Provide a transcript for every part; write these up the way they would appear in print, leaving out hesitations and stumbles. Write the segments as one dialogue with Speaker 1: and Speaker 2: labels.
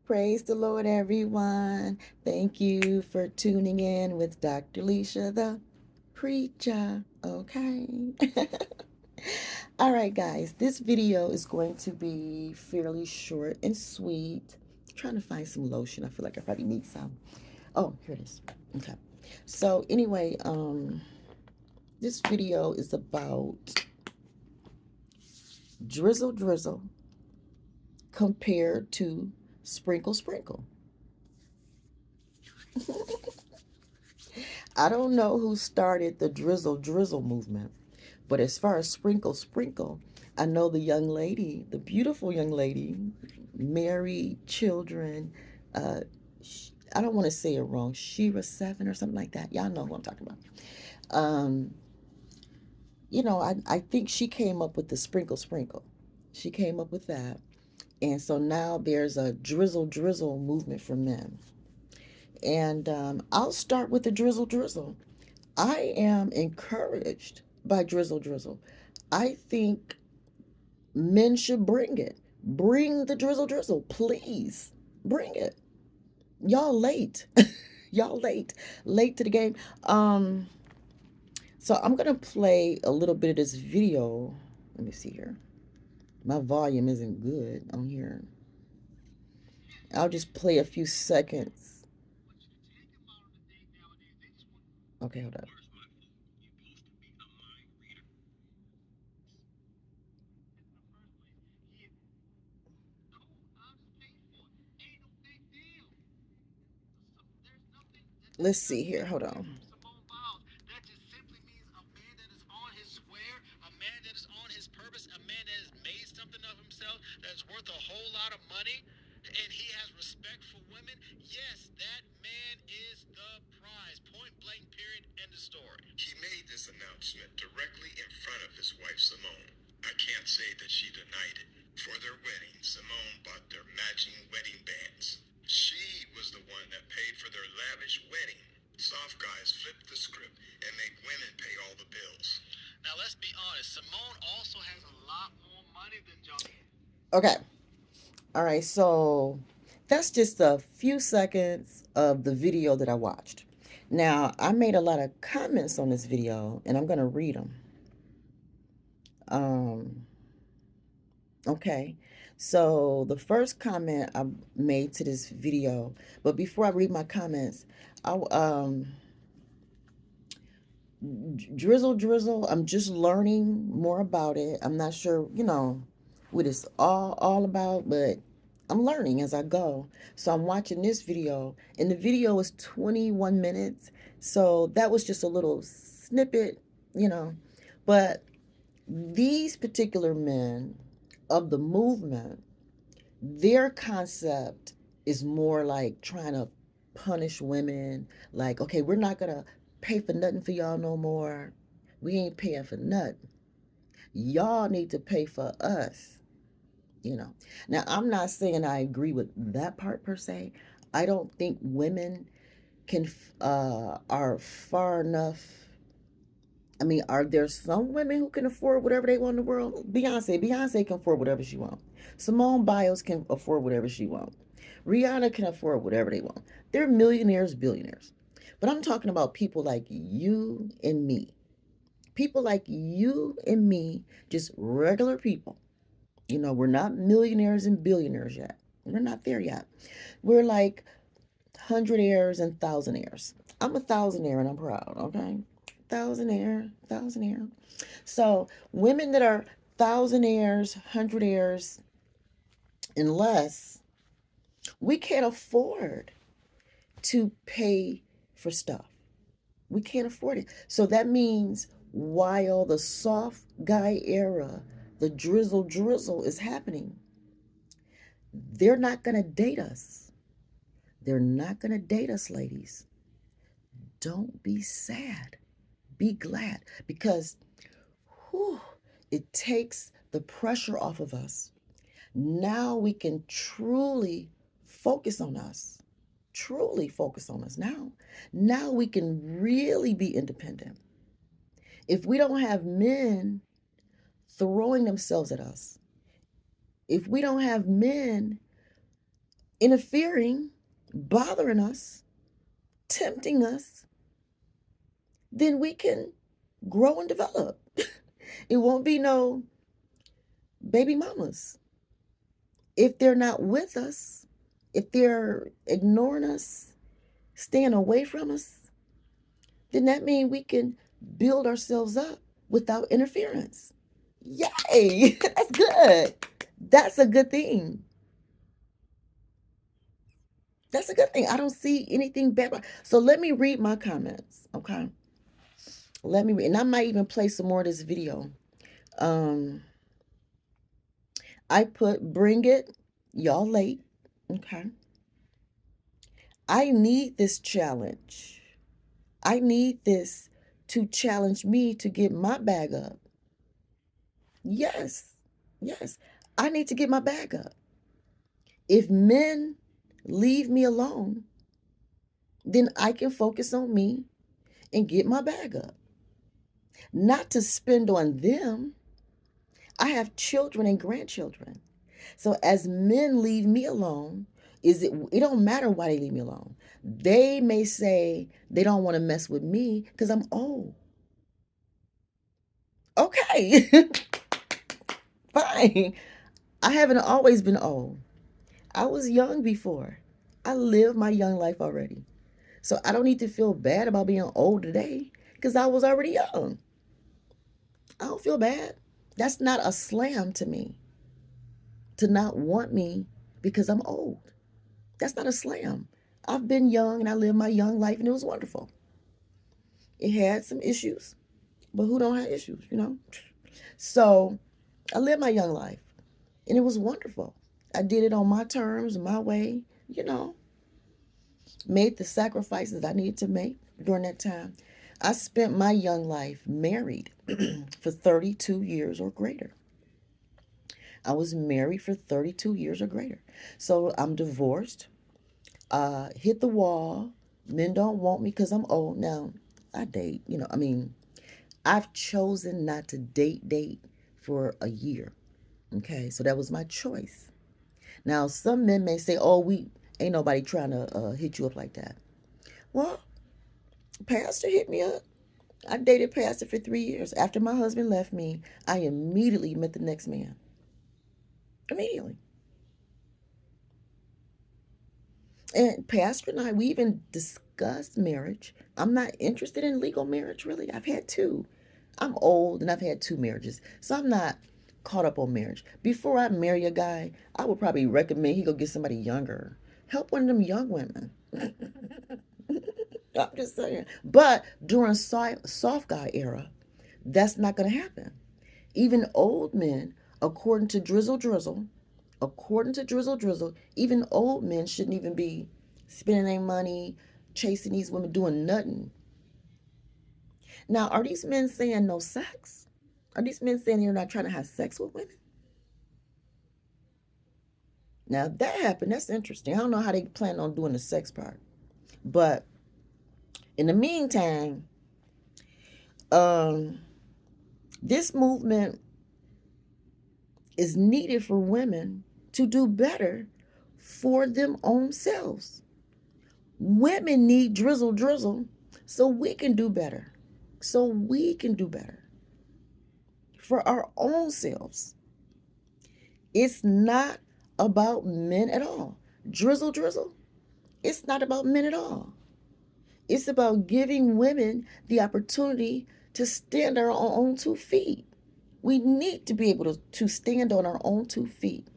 Speaker 1: Praise the Lord, everyone. Thank you for tuning in with Dr. Leisha, the preacher. Okay. All right, guys. This video is going to be fairly short and sweet. I'm trying to find some lotion. I feel like I probably need some. Oh, here it is. Okay. So anyway, this video is about Drizzle Drizzle compared to Sprinkle Sprinkle. I don't know who started the Drizzle Drizzle movement, but as far as Sprinkle Sprinkle, I know the young lady, the beautiful young lady, married, children. Uh, I don't want to say it wrong. Shira Seven or something like that. Y'all know who I'm talking about. Um, I think she came up with the Sprinkle Sprinkle. She came up with that. And so now there's a Drizzle Drizzle movement for men. And I'll start with the Drizzle Drizzle. I am encouraged by Drizzle Drizzle. I think men should bring it. Bring the Drizzle Drizzle, please. Bring it. Y'all late. Y'all late. Late to the game. So I'm gonna play a little bit of this video. Let me see here. My volume isn't good on here. I'll just play a few seconds. Okay, hold up. Let's see here. Hold on. That's worth a whole lot of money, and he has respect for women. Yes, that man is the prize. Point blank, period, end of story. He made this announcement directly in front of his wife, Simone. I can't say that she denied it. For their wedding, Simone bought their matching wedding bands. She was the one that paid for their lavish wedding. Soft guys flip the script and make women pay all the bills. Now, let's be honest. Simone also has a lot more money than John. Okay. All right. So that's just a few seconds of the video that I watched. Now, I made a lot of comments on this video, and I'm going to read them. Okay. So the first comment I made to this video, but before I read my comments, Drizzle Drizzle, I'm just learning more about it. I'm not sure, what it's all about, but I'm learning as I go. So I'm watching this video, and the video is 21 minutes. So that was just a little snippet, you know. But these particular men of the movement, their concept is more like trying to punish women. Like, okay, we're not going to pay for nothing for y'all no more. We ain't paying for nothing. Y'all need to pay for us. Now, I'm not saying I agree with that part per se. I don't think women are far enough. I mean, are there some women who can afford whatever they want in the world? Beyonce can afford whatever she wants. Simone Biles can afford whatever she wants. Rihanna can afford whatever they want. They're millionaires, billionaires. But I'm talking about people like you and me. People like you and me, just regular people. We're not millionaires and billionaires yet. We're not there yet. We're like hundredaires and thousandaires. I'm a thousandaire and I'm proud, okay? Thousandaire. So women that are thousandaires, hundredaires, and less, we can't afford to pay for stuff. We can't afford it. So that means while the soft guy era, the drizzle drizzle is happening, they're not going to date us. They're not going to date us, ladies. Don't be sad. Be glad, because it takes the pressure off of us. Now we can truly focus on us. Truly focus on us now. Now we can really be independent. If we don't have men throwing themselves at us, if we don't have men interfering, bothering us, tempting us, then we can grow and develop. It won't be no baby mamas. If they're not with us, if they're ignoring us, staying away from us, then that means we can build ourselves up without interference. Yay! That's good. That's a good thing. That's a good thing. I don't see anything bad. So let me read my comments. Okay. Let me read. And I might even play some more of this video. Um, I put bring it, y'all late. Okay. I need this challenge. I need this to challenge me to get my bag up. Yes. Yes. I need to get my bag up. If men leave me alone, then I can focus on me and get my bag up. Not to spend on them. I have children and grandchildren. So as men leave me alone, it don't matter why they leave me alone. They may say they don't want to mess with me because I'm old. Okay. Fine. I haven't always been old. I was young before. I lived my young life already. So I don't need to feel bad about being old today because I was already young. I don't feel bad. That's not a slam to me to not want me because I'm old. That's not a slam. I've been young and I lived my young life and it was wonderful. It had some issues, but who don't have issues, you know? So I lived my young life and it was wonderful. I did it on my terms, my way, you know, made the sacrifices I needed to make during that time. I spent my young life married for 32 years or greater. I was married for 32 years or greater. So I'm divorced, hit the wall. Men don't want me because I'm old. Now, I date, I've chosen not to date for a year. Okay, so that was my choice. Now, some men may say, oh, we ain't nobody trying to hit you up like that. Well, Pastor hit me up. I dated Pastor for 3 years. After my husband left me, I immediately met the next man. Immediately. And Pastor and I, we even discussed marriage. I'm not interested in legal marriage, really. I've had two. I'm old and I've had two marriages. So I'm not caught up on marriage. Before I marry a guy, I would probably recommend he go get somebody younger. Help one of them young women. I'm just saying. But during soft guy era, that's not going to happen. Even old men, according to Drizzle Drizzle, even old men shouldn't even be spending their money chasing these women doing nothing. Now, are these men saying no sex? Are these men saying they're not trying to have sex with women? Now, if that happened, that's interesting. I don't know how they plan on doing the sex part. But in the meantime, um, this movement is needed for women to do better for them own selves. Women need drizzle drizzle so we can do better. So we can do better for our own selves. It's not about men at all. Drizzle drizzle, it's not about men at all. It's about giving women the opportunity to stand on our own 2 feet. We need to be able to stand on our own 2 feet.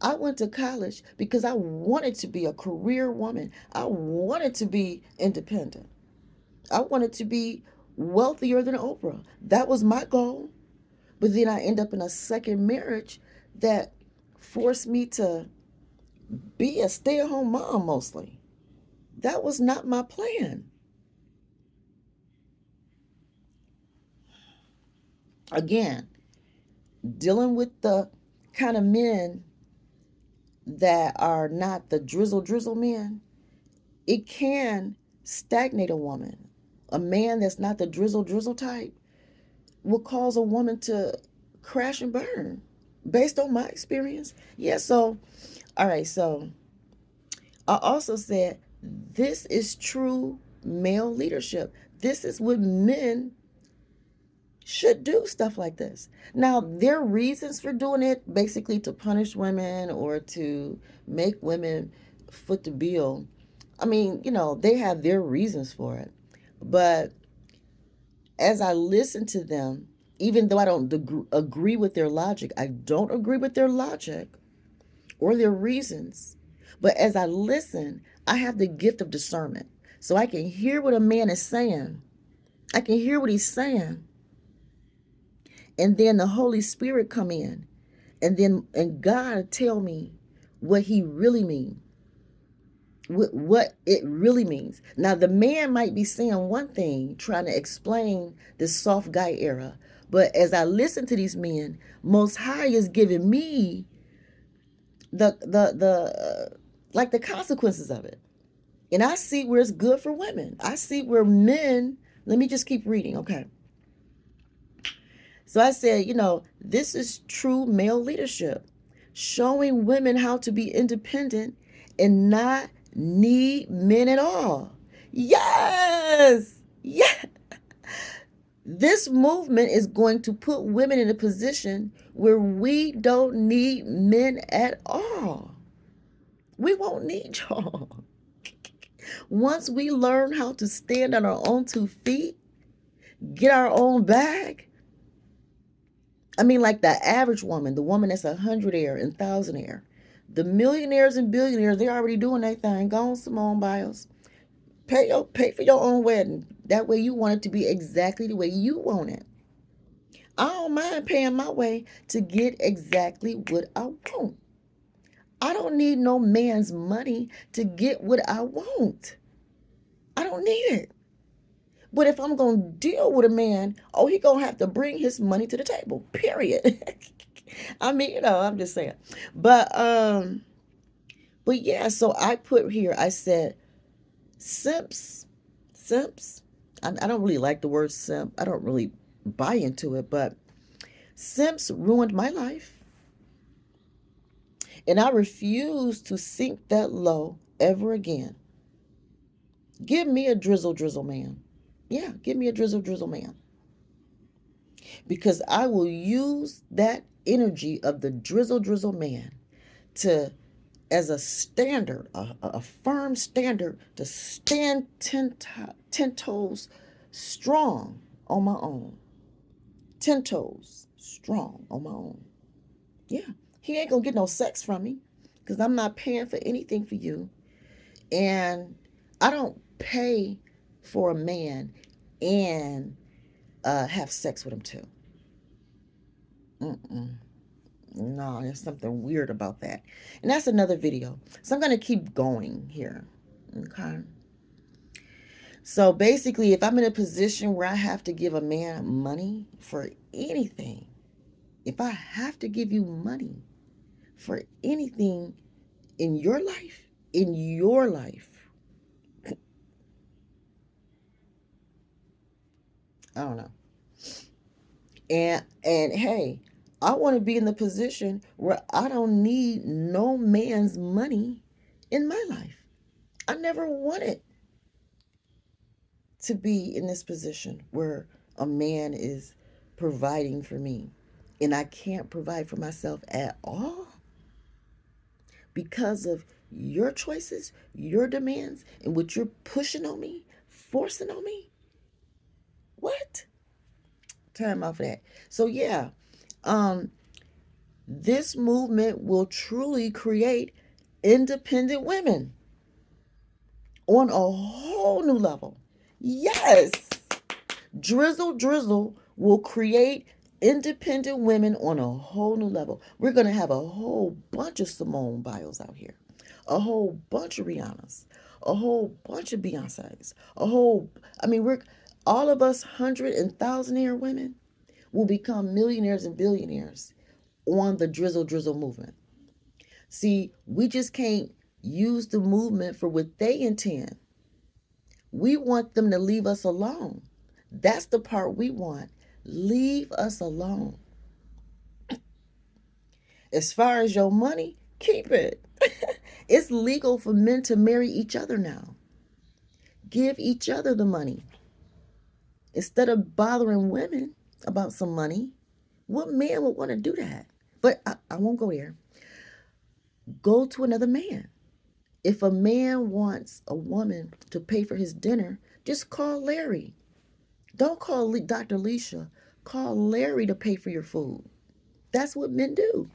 Speaker 1: I went to college because I wanted to be a career woman. I wanted to be independent. I wanted to be wealthier than Oprah. That was my goal. But then I end up in a second marriage that forced me to be a stay-at-home mom mostly. That was not my plan. Again, dealing with the kind of men that are not the drizzle drizzle men, it can stagnate a woman. A man that's not the drizzle drizzle type will cause a woman to crash and burn based on my experience. Yeah, so all right, so I also said, this is true male leadership. This is what men should do, stuff like this. Now, their reasons for doing it, basically to punish women or to make women foot the bill. I mean, they have their reasons for it. But as I listen to them, even though I don't agree with their logic, I don't agree with their logic or their reasons. But as I listen, I have the gift of discernment. So I can hear what a man is saying. I can hear what he's saying. And then the Holy Spirit come in. And God tell me what he really means. What it really means. Now, the man might be saying one thing, trying to explain this soft guy era. But as I listen to these men, Most High is giving me the consequences of it. And I see where it's good for women. I see where men, let me just keep reading, okay? So I said, this is true male leadership, showing women how to be independent and not need men at all. Yes! Yeah. This movement is going to put women in a position where we don't need men at all. We won't need y'all. Once we learn how to stand on our own 2 feet, get our own bag. I mean, like the average woman, the woman that's 100 air and 1,000 air. The millionaires and billionaires, they're already doing their thing. Go on Simone Biles. Pay for your own wedding. That way you want it to be exactly the way you want it. I don't mind paying my way to get exactly what I want. I don't need no man's money to get what I want. I don't need it. But if I'm going to deal with a man, he going to have to bring his money to the table, period. I mean, I'm just saying. But yeah, so I put here, I said, simps. I don't really like the word simp. I don't really buy into it, but simps ruined my life. And I refuse to sink that low ever again. Give me a drizzle drizzle man. Yeah, give me a drizzle drizzle man. Because I will use that energy of the drizzle drizzle man to, as a standard, a firm standard, to stand 10 toes strong on my own. 10 toes strong on my own. Yeah, he ain't gonna get no sex from me because I'm not paying for anything for you. And I don't pay for a man and have sex with him too. No, there's something weird about that. And that's another video. So I'm going to keep going here. Okay. So basically, if I'm in a position where I have to give a man money for anything, if I have to give you money for anything in your life, I don't know. And hey, I want to be in the position where I don't need no man's money in my life. I never wanted to be in this position where a man is providing for me and I can't provide for myself at all because of your choices, your demands, and what you're pushing on me, forcing on me. What? Time off of that. So yeah, this movement will truly create independent women on a whole new level. Yes. Drizzle Drizzle will create independent women on a whole new level. We're going to have a whole bunch of Simone Biles out here, a whole bunch of Rihannas, a whole bunch of Beyonces, we're all of us 100 and 1,000-air women will become millionaires and billionaires on the Drizzle Drizzle movement. See, we just can't use the movement for what they intend. We want them to leave us alone. That's the part we want. Leave us alone. As far as your money, keep it. It's legal for men to marry each other now. Give each other the money. Instead of bothering women about some money, what man would want to do that? But I won't go there. Go to another man. If a man wants a woman to pay for his dinner, just call Larry. Don't call Dr. Alicia. Call Larry to pay for your food. That's what men do.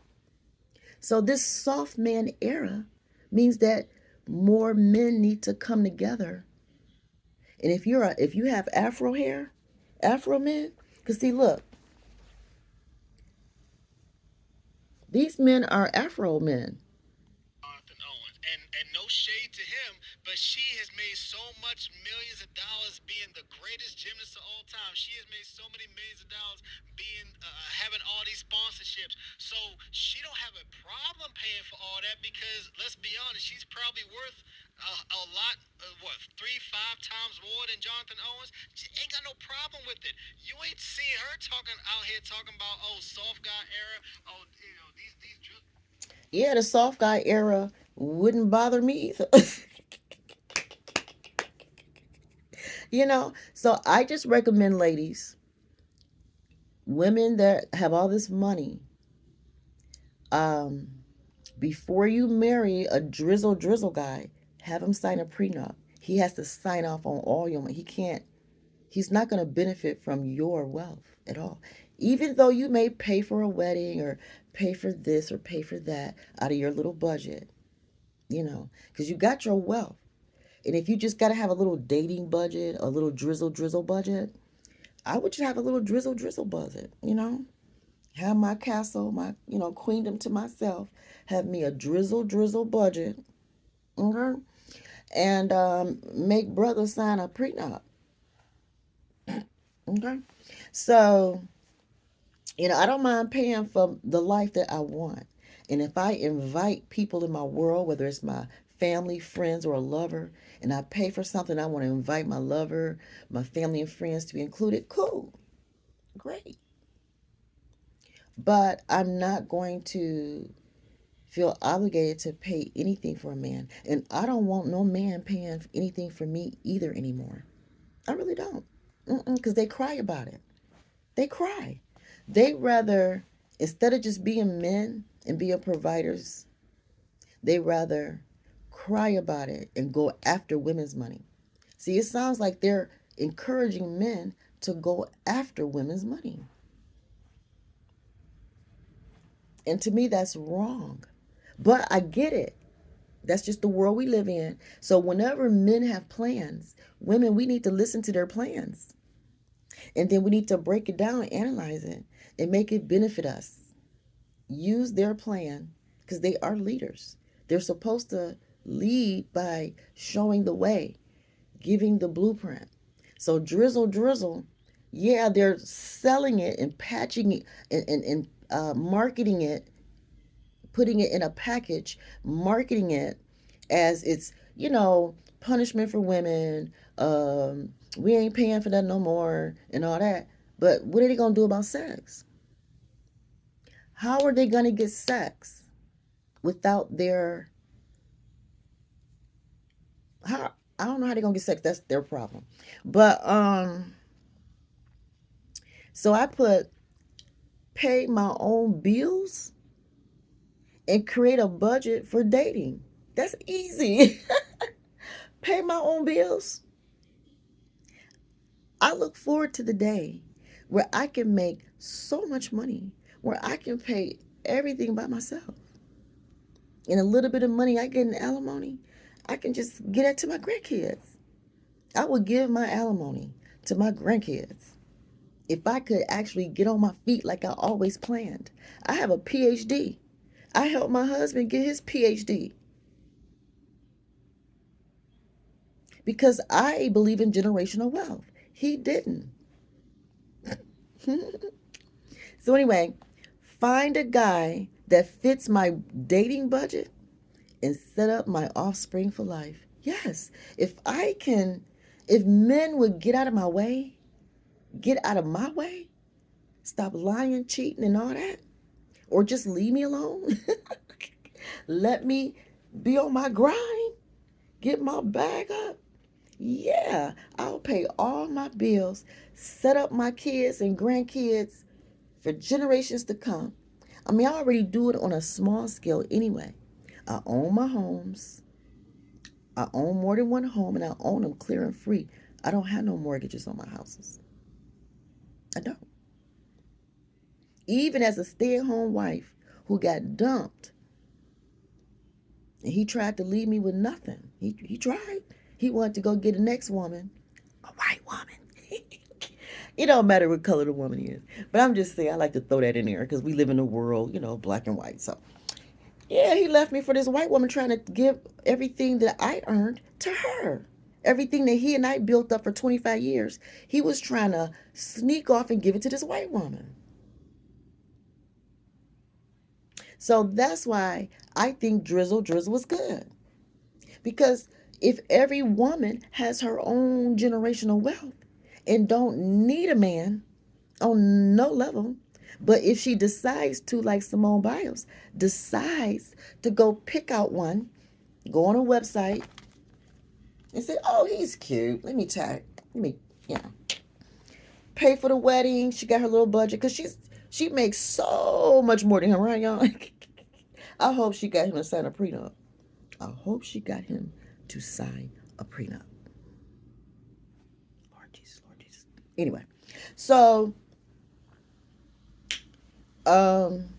Speaker 1: So this soft man era means that more men need to come together. And if you have Afro hair, Afro men, because see, look, these men are Afro men.
Speaker 2: Jonathan Owens. And no shade to him, but she has made so much millions of dollars being the greatest gymnast of all time. She has made so many millions of dollars being having all these sponsorships. So she don't have a problem paying for all that because let's be honest, she's probably worth a lot, what, 3, 5 times more than Jonathan Owens. She ain't got no problem with it. You ain't seeing her talking out here talking about soft guy era. These
Speaker 1: Yeah, the soft guy era wouldn't bother me either. So I just recommend, ladies, women that have all this money, um, before you marry a drizzle drizzle guy, have him sign a prenup. He has to sign off on all your money. He's not going to benefit from your wealth at all. Even though you may pay for a wedding or pay for this or pay for that out of your little budget, because you got your wealth. And if you just got to have a little dating budget, a little drizzle drizzle budget, I would just have a little drizzle drizzle budget. Have my castle, my, queendom to myself, have me a drizzle drizzle budget, okay? And make brother sign a prenup, okay? So, I don't mind paying for the life that I want. And if I invite people in my world, whether it's my family, friends, or a lover, and I pay for something, I want to invite my lover, my family, and friends to be included, cool, great. But I'm not going to feel obligated to pay anything for a man. And I don't want no man paying anything for me either anymore. I really don't. Because they cry about it. They cry. They rather, instead of just being men and being providers, they rather cry about it and go after women's money. See, it sounds like they're encouraging men to go after women's money. And to me, that's wrong. But I get it. That's just the world we live in. So whenever men have plans, women, we need to listen to their plans. And then we need to break it down, analyze it, and make it benefit us. Use their plan because they are leaders. They're supposed to lead by showing the way, giving the blueprint. So drizzle drizzle, yeah, they're selling it and patching it and marketing it, putting it in a package, marketing it as it's, punishment for women. We ain't paying for that no more and all that. But what are they going to do about sex? How are they going to get sex without their, how, I don't know how they're going to get sex. That's their problem. But, so I put pay my own bills and create a budget for dating. That's easy. Pay my own bills. I look forward to the day where I can make so much money, where I can pay everything by myself. And a little bit of money I get in alimony, I can just get it to my grandkids. I would give my alimony to my grandkids if I could actually get on my feet like I always planned. I have a PhD. I helped my husband get his PhD because I believe in generational wealth. He didn't. So anyway, find a guy that fits my dating budget and set up my offspring for life. Yes, if men would get out of my way, get out of my way, stop lying, cheating, and all that, or just leave me alone, let me be on my grind, get my bag up, yeah, I'll pay all my bills, set up my kids and grandkids for generations to come. I mean, I already do it on a small scale anyway. I own my homes. I own more than one home and I own them clear and free. I don't have no mortgages on my houses. I don't. Even as a stay at home wife who got dumped and he tried to leave me with nothing. He tried. He wanted to go get the next woman, a white woman. It don't matter what color the woman is. But I'm just saying, I like to throw that in there because we live in a world, black and white. So, yeah, he left me for this white woman trying to give everything that I earned to her. Everything that he and I built up for 25 years, he was trying to sneak off and give it to this white woman. So that's why I think Drizzle Drizzle was good. Because if every woman has her own generational wealth and don't need a man on no level, but if she decides to, like Simone Biles, decides to go pick out one, go on a website and say, oh, he's cute. Let me, you know, pay for the wedding. She got her little budget because she makes so much more than him, right, y'all? I hope she got him to sign a prenup. I hope she got him to sign a prenup. Lord Jesus, Lord Jesus. Anyway, so um,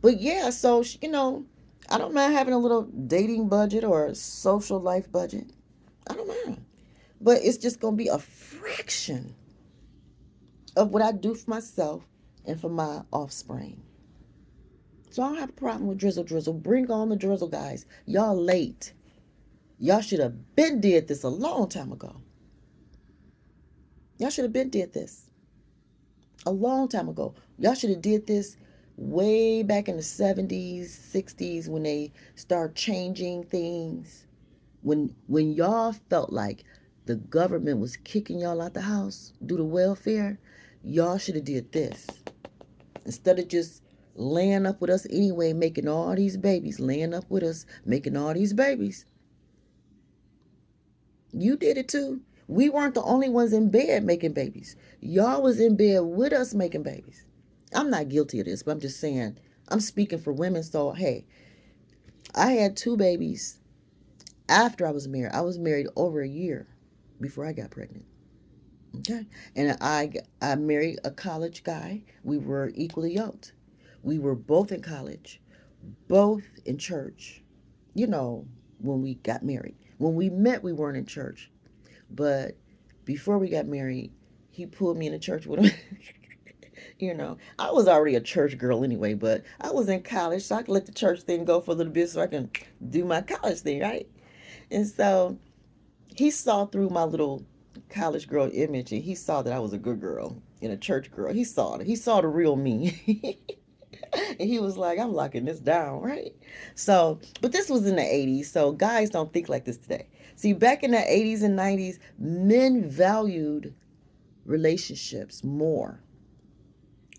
Speaker 1: but yeah, so I don't mind having a little dating budget or a social life budget. I don't mind, but it's just gonna be a fraction of what I do for myself and for my offspring. So I don't have a problem with Drizzle Drizzle. Bring on the Drizzle guys. Y'all late. Y'all should have been did this a long time ago. Y'all should have been did this a long time ago. Y'all should have did this way back in the 70s, 60s when they start changing things. When y'all felt like the government was kicking y'all out the house due to welfare, y'all should have did this. Instead of just laying up with us anyway, making all these babies, laying up with us, making all these babies. You did it too. We weren't the only ones in bed making babies. Y'all was in bed with us making babies. I'm not guilty of this, but I'm just saying, I'm speaking for women. So, hey, I had two babies after I was married. I was married over a year before I got pregnant. Okay. And I married a college guy. We were equally yoked. We were both in college, both in church. You know, when we got married. When we met, we weren't in church. But before we got married, he pulled me into church with him. I was already a church girl anyway, but I was in college, so I could let the church thing go for a little bit so I can do my college thing, right? And so he saw through my little college girl image and he saw that I was a good girl and a church girl. He saw it. He saw the real me. And he was like, I'm locking this down, right? So, but this was in the 80s, so guys don't think like this today. See, back in the 80s and 90s, men valued relationships more.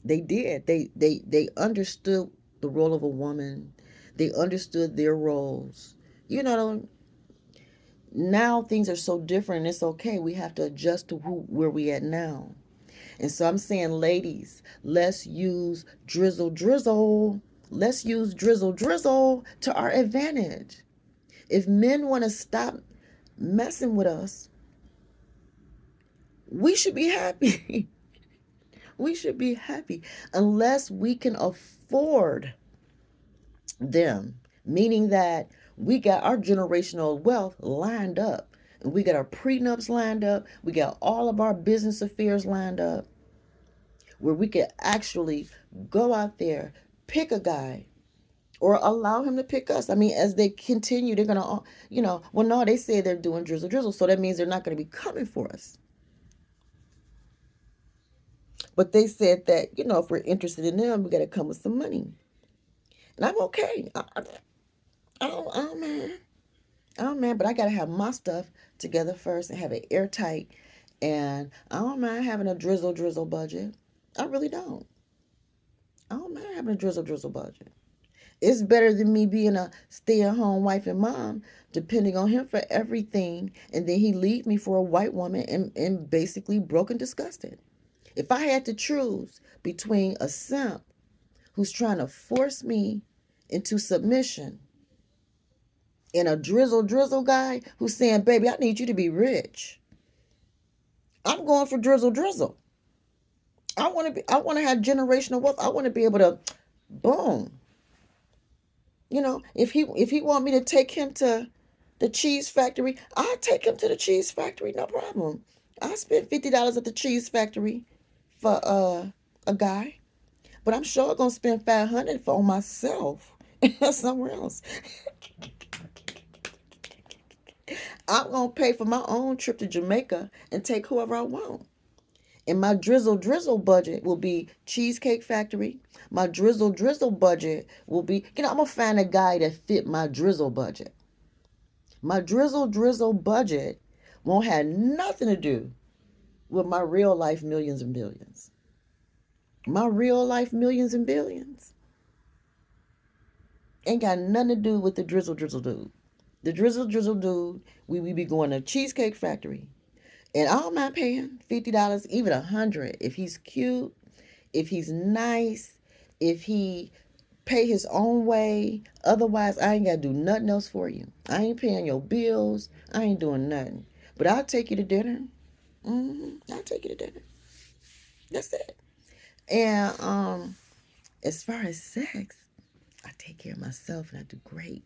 Speaker 1: They did. They understood the role of a woman. They understood their roles. You know, now things are so different. It's okay. We have to adjust to where we at now. And so I'm saying, ladies, let's use Drizzle Drizzle. Let's use Drizzle Drizzle to our advantage. If men want to stop messing with us, we should be happy. We should be happy unless we can afford them, meaning that we got our generational wealth lined up. And we got our prenups lined up. We got all of our business affairs lined up where we could actually go out there, pick a guy, or allow him to pick us. I mean, as they continue, they're going to, well, no, they say they're doing Drizzle Drizzle, so that means they're not going to be coming for us. But they said that, if we're interested in them, we got to come with some money. And I'm okay. I don't man. I don't man, but I got to have my stuff together first and have it airtight. And I don't mind having a Drizzle Drizzle budget. I really don't. I don't mind having a Drizzle Drizzle budget. It's better than me being a stay-at-home wife and mom, depending on him for everything, and then he leave me for a white woman and basically broke and disgusted. If I had to choose between a simp who's trying to force me into submission and a drizzle drizzle guy who's saying, baby, I need you to be rich, I'm going for drizzle drizzle. I want to have generational wealth. I want to be able to boom. If he want me to take him to the cheese factory, I'll take him to the cheese factory, no problem. I spent $50 at the cheese factory for a guy, but I'm sure I'm gonna spend 500 for on myself somewhere else. I'm gonna pay for my own trip to Jamaica and take whoever I want. And my drizzle drizzle budget will be Cheesecake Factory. My drizzle drizzle budget will be, I'm gonna find a guy that fit my drizzle budget. My drizzle drizzle budget won't have nothing to do with my real life millions and billions. My real life millions and billions ain't got nothing to do with the drizzle drizzle dude. The drizzle drizzle dude, we be going to Cheesecake Factory. And I don't mind paying $50, even 100 if he's cute, if he's nice, if he pay his own way. Otherwise, I ain't got to do nothing else for you. I ain't paying your bills. I ain't doing nothing. But I'll take you to dinner. I'll take you to dinner. That's it. And as far as sex, I take care of myself and I do great.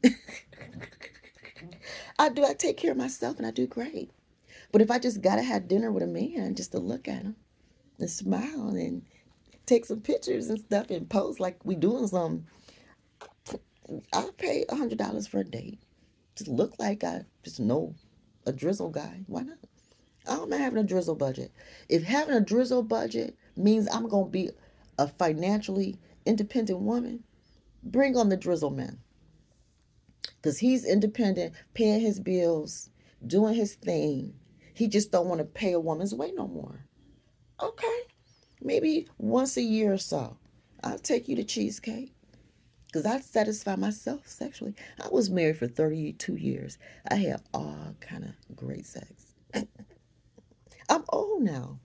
Speaker 1: I take care of myself and I do great. But if I just gotta have dinner with a man just to look at him and smile and take some pictures and stuff and pose like we doing something, I'll pay $100 for a date. Just look like I just know a drizzle guy. Why not? I don't mind having a drizzle budget. If having a drizzle budget means I'm gonna be a financially independent woman, bring on the drizzle man. Because he's independent, paying his bills, doing his thing. He just don't want to pay a woman's way no more. Okay. Maybe once a year or so. I'll take you to cheesecake. Because I satisfy myself sexually. I was married for 32 years. I had all kind of great sex. I'm old now.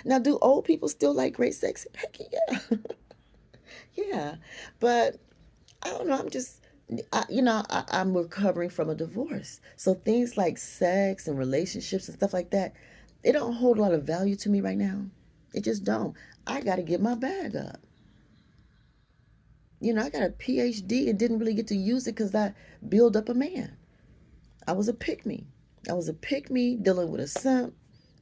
Speaker 1: Now, do old people still like great sex? Heck yeah. Yeah. But I don't know. I'm recovering from a divorce. So things like sex and relationships and stuff like that, they don't hold a lot of value to me right now. It just don't. I got to get my bag up. I got a PhD and didn't really get to use it because I built up a man. I was a pick me. I was a pick me dealing with a simp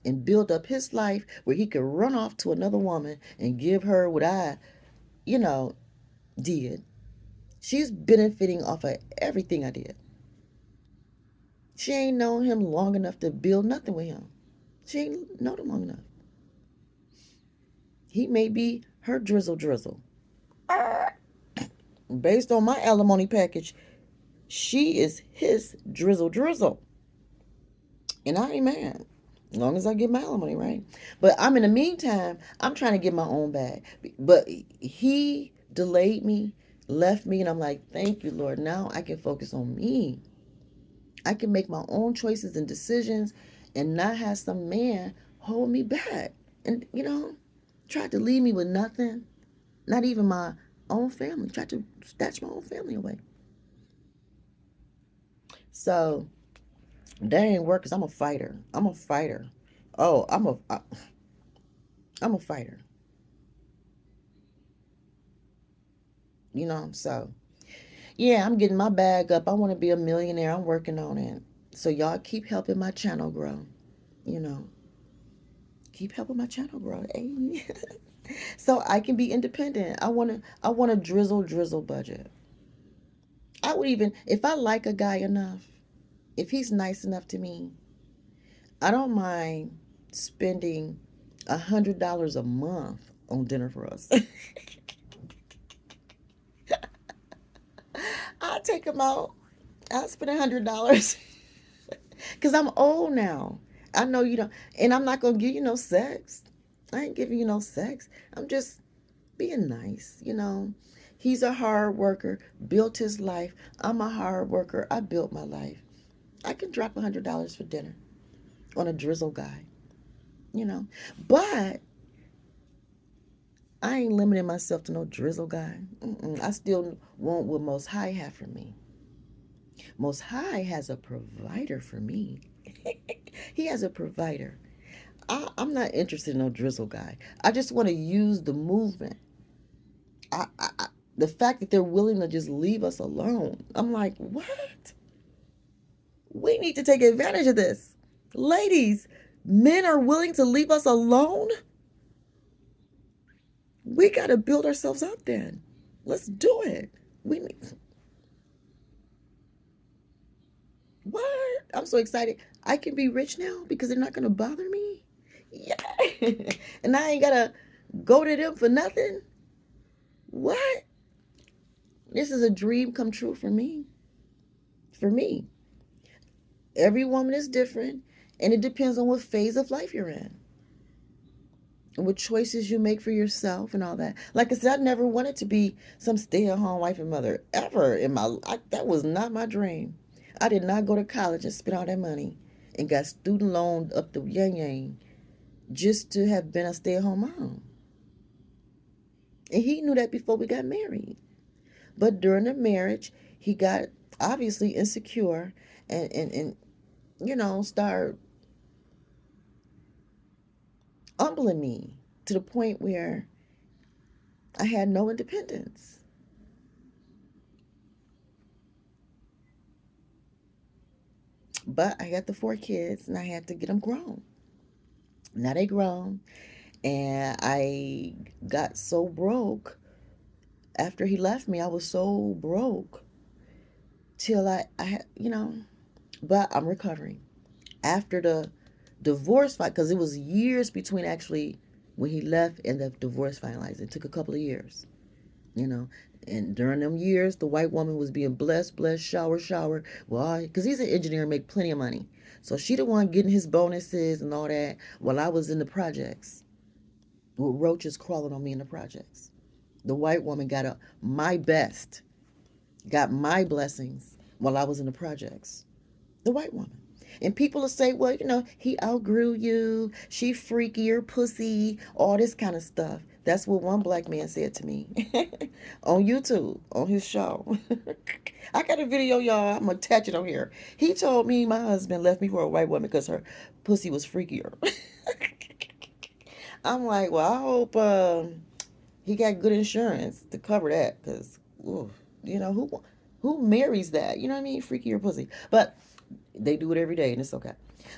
Speaker 1: and build up his life where he could run off to another woman and give her what I, you know, did. She's benefiting off of everything I did. She ain't known him long enough to build nothing with him. She ain't known him long enough. He may be her drizzle drizzle. Based on my alimony package, she is his drizzle drizzle. And I ain't mad. As long as I get my alimony right. But I'm in the meantime, I'm trying to get my own bag. But he delayed me, left me, and I'm like, thank you, Lord. Now I can focus on me. I can make my own choices and decisions and not have some man hold me back. And, tried to leave me with nothing. Not even my own family. Tried to snatch my own family away. So that ain't work because I'm a fighter. I'm a fighter. Oh, I'm a fighter. So yeah, I'm getting my bag up. I want to be a millionaire. I'm working on it. So y'all keep helping my channel grow. You know, keep helping my channel grow. Hey. So I can be independent. I want a drizzle drizzle budget. I would even, if I like a guy enough, if he's nice enough to me, I don't mind spending $100 a month on dinner for us. I'll take him out. I'll spend $100 because I'm old now. I know you don't, and I'm not gonna give you no sex. I ain't giving you no sex. I'm just being nice. He's a hard worker, built his life. I'm a hard worker. I built my life. I can drop $100 for dinner on a drizzle guy, you know. But I ain't limiting myself to no drizzle guy. I still want what Most High have for me. Most High has a provider for me. He has a provider. I'm not interested in no drizzle guy. I just want to use the movement. The fact that they're willing to just leave us alone. I'm like, what? We need to take advantage of this. Ladies, men are willing to leave us alone? We got to build ourselves up then. Let's do it. We need, what? I'm so excited. I can be rich now because they're not going to bother me. Yeah. And I ain't got to go to them for nothing. What? This is a dream come true for me. For me. Every woman is different, and it depends on what phase of life you're in and what choices you make for yourself and all that. Like I said, I never wanted to be some stay-at-home wife and mother ever in my life. That was not my dream. I did not go to college and spend all that money and got student loan up the yang yang just to have been a stay-at-home mom. And he knew that before we got married. But during the marriage, he got obviously insecure and start humbling me to the point where I had no independence. But I got the 4 kids and I had to get them grown. Now they grown. And I got so broke after he left me. I was so broke till but I'm recovering. After the divorce fight, because it was years between actually when he left and the divorce finalized. It took a couple of years, you know. And during them years, the white woman was being blessed, blessed, shower, shower. Well, because he's an engineer and make plenty of money. So she the one getting his bonuses and all that while I was in the projects with roaches crawling on me in the projects. The white woman my best, got my blessings while I was in the projects. The white woman. And people will say, well, he outgrew you. She freakier, pussy, all this kind of stuff. That's what one black man said to me on YouTube, on his show. I got a video, y'all. I'm going to attach it on here. He told me my husband left me for a white woman because her pussy was freakier. I'm like, well, I hope he got good insurance to cover that because, who marries that? You know what I mean? Freakier pussy. But they do it every day and it's okay.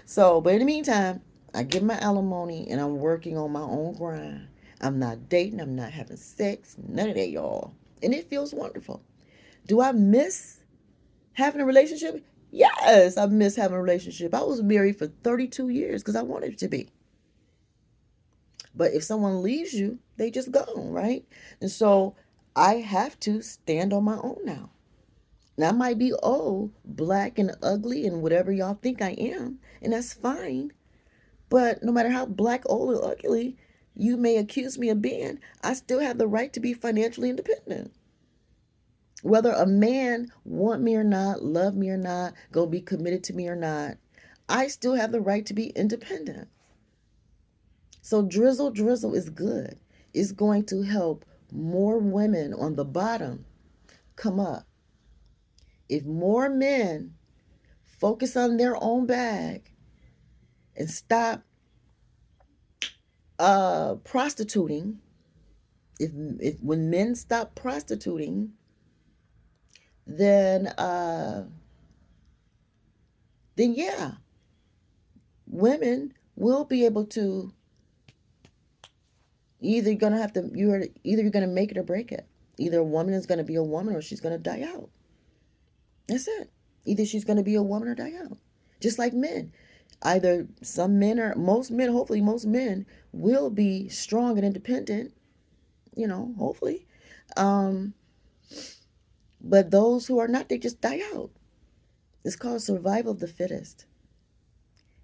Speaker 1: So, but in the meantime, I get my alimony and I'm working on my own grind. I'm not dating, I'm not having sex, none of that, y'all. And it feels wonderful. Do I miss having a relationship? Yes, I miss having a relationship. I was married for 32 years because I wanted it to be. But if someone leaves you, they just gone, right? And so I have to stand on my own now. Now, I might be old, black, and ugly, and whatever y'all think I am, and that's fine. But no matter how black, old, or ugly you may accuse me of being, I still have the right to be financially independent. Whether a man want me or not, love me or not, gonna be committed to me or not, I still have the right to be independent. So Drizzle Drizzle is good. It's going to help more women on the bottom come up. If more men focus on their own bag and stop prostituting, if when men stop prostituting, then yeah, women will be able to you're either gonna make it or break it. Either a woman is gonna be a woman or she's gonna die out. That's it. Either she's gonna be a woman or die out. Just like men. Either some men or most men, hopefully most men will be strong and independent, hopefully. Um, but those who are not, they just die out. It's called survival of the fittest.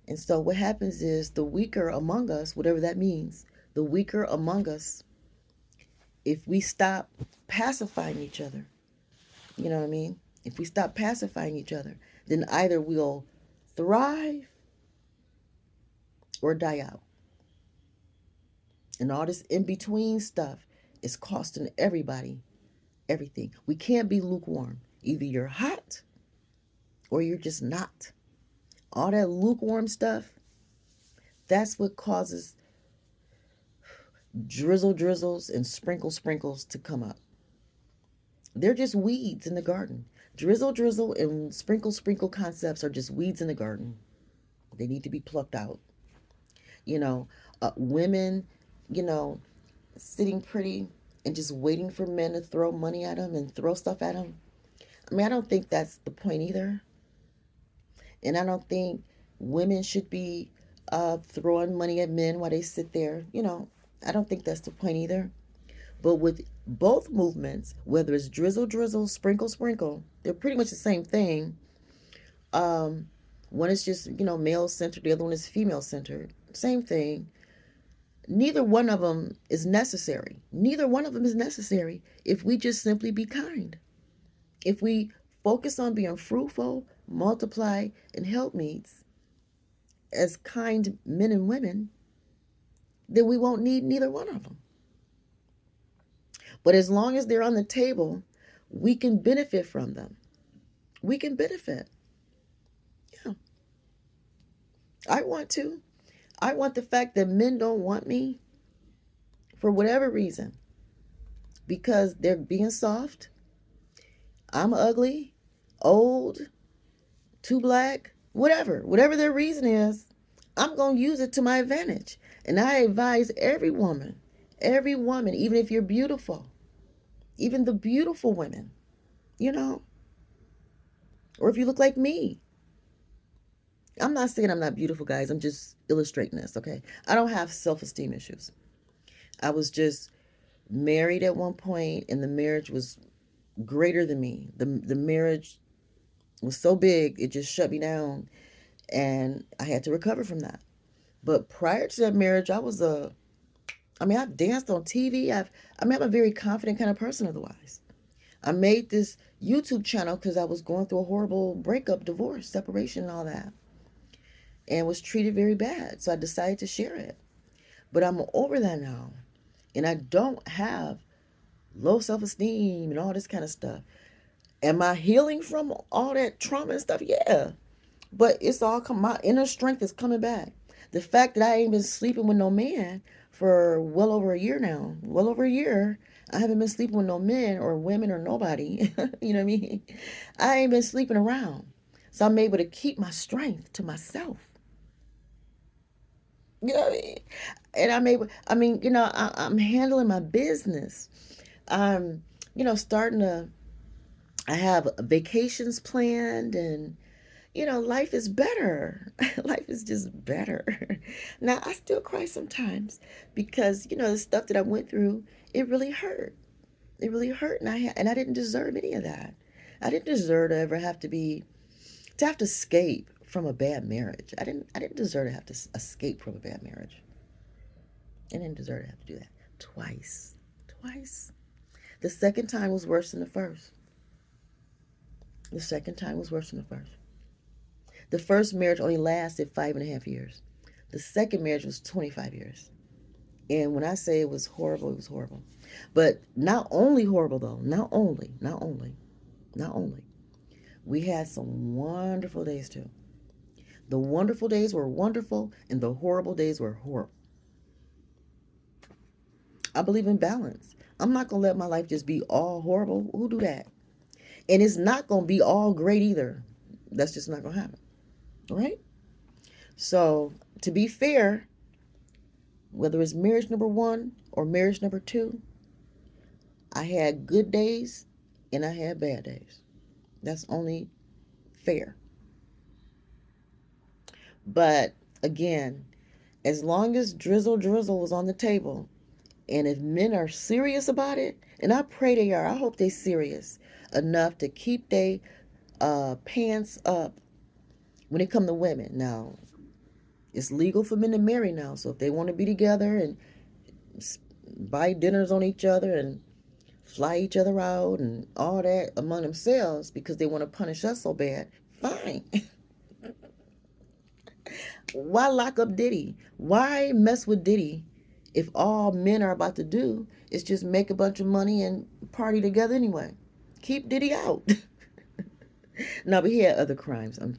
Speaker 1: And so what happens is the weaker among us, whatever that means, the weaker among us If we stop pacifying each other, you know what I mean? If we stop pacifying each other, then either we'll thrive or die out. And all this in between stuff is costing everybody everything. We can't be lukewarm. Either you're hot or you're just not. All that lukewarm stuff, that's what causes drizzle drizzles and sprinkles to come up. They're just weeds in the garden. Drizzle drizzle and sprinkle concepts are just weeds in the garden. They need to be plucked out. You know, women, you know, sitting pretty and just waiting for men to throw money at them and throw stuff at them. I mean, I don't think that's the point either. And I don't think women should be throwing money at men while they sit there. I don't think that's the point either. But with both movements, whether it's drizzle, drizzle, sprinkle, they're pretty much the same thing. Um, One is just, male centered, the other one is female centered. Same thing. Neither one of them is necessary. Neither one of them is necessary if we just simply be kind. If we focus on being fruitful, multiply, and help meets as kind men and women, then we won't need neither one of them. But as long as they're on the table, we can benefit from them. We can benefit. Yeah, I want to. I want the fact that men don't want me for whatever reason because they're being soft, I'm ugly, old, too black, whatever their reason is, I'm going to use it to my advantage. And I advise every woman, even if you're beautiful, even the beautiful women, you know, or if you look like me. I'm not saying I'm not beautiful, guys. I'm just illustrating this, okay? I don't have self esteem issues. I was just married at one point, and the marriage was greater than me. The marriage was so big, it just shut me down, and I had to recover from that. But prior to that marriage, I've danced on TV. I'm a very confident kind of person otherwise. I made this YouTube channel because I was going through a horrible breakup, divorce, separation, and all that, and was treated very bad. So I decided to share it. But I'm over that now, and I don't have low self esteem and all this kind of stuff. Am I healing from all that trauma and stuff? Yeah. But it's all my inner strength is coming back. The fact that I ain't been sleeping with no man for well over a year now, well over a year, I haven't been sleeping with no men or women or nobody. You know what I mean? I ain't been sleeping around. So I'm able to keep my strength to myself. You know what I mean? And I'm handling my business. I'm, starting to, I have vacations planned, and life is better. Life is just better. Now, I still cry sometimes because, the stuff that I went through, it really hurt. It really hurt, and I didn't deserve any of that. I didn't deserve to ever to have to escape from a bad marriage. I didn't deserve to have to escape from a bad marriage. I didn't deserve to have to do that twice. Twice. The second time was worse than the first. The second time was worse than the first. The first marriage only lasted 5.5 years. The second marriage was 25 years. And when I say it was horrible, it was horrible. But not only horrible though, not only. We had some wonderful days too. The wonderful days were wonderful and the horrible days were horrible. I believe in balance. I'm not going to let my life just be all horrible. Who do that? And it's not going to be all great either. That's just not going to happen. All right? So, to be fair, whether it's marriage number one or marriage number two, I had good days and I had bad days. That's only fair. But again, as long as drizzle drizzle was on the table, and if men are serious about it, and I pray they are, I hope they're serious enough to keep their pants up when it come to women. Now, it's legal for men to marry now, so if they want to be together and buy dinners on each other and fly each other out and all that among themselves because they want to punish us so bad, fine. Why lock up Diddy? Why mess with Diddy if all men are about to do is just make a bunch of money and party together anyway? Keep Diddy out. No, but he had other crimes. I'm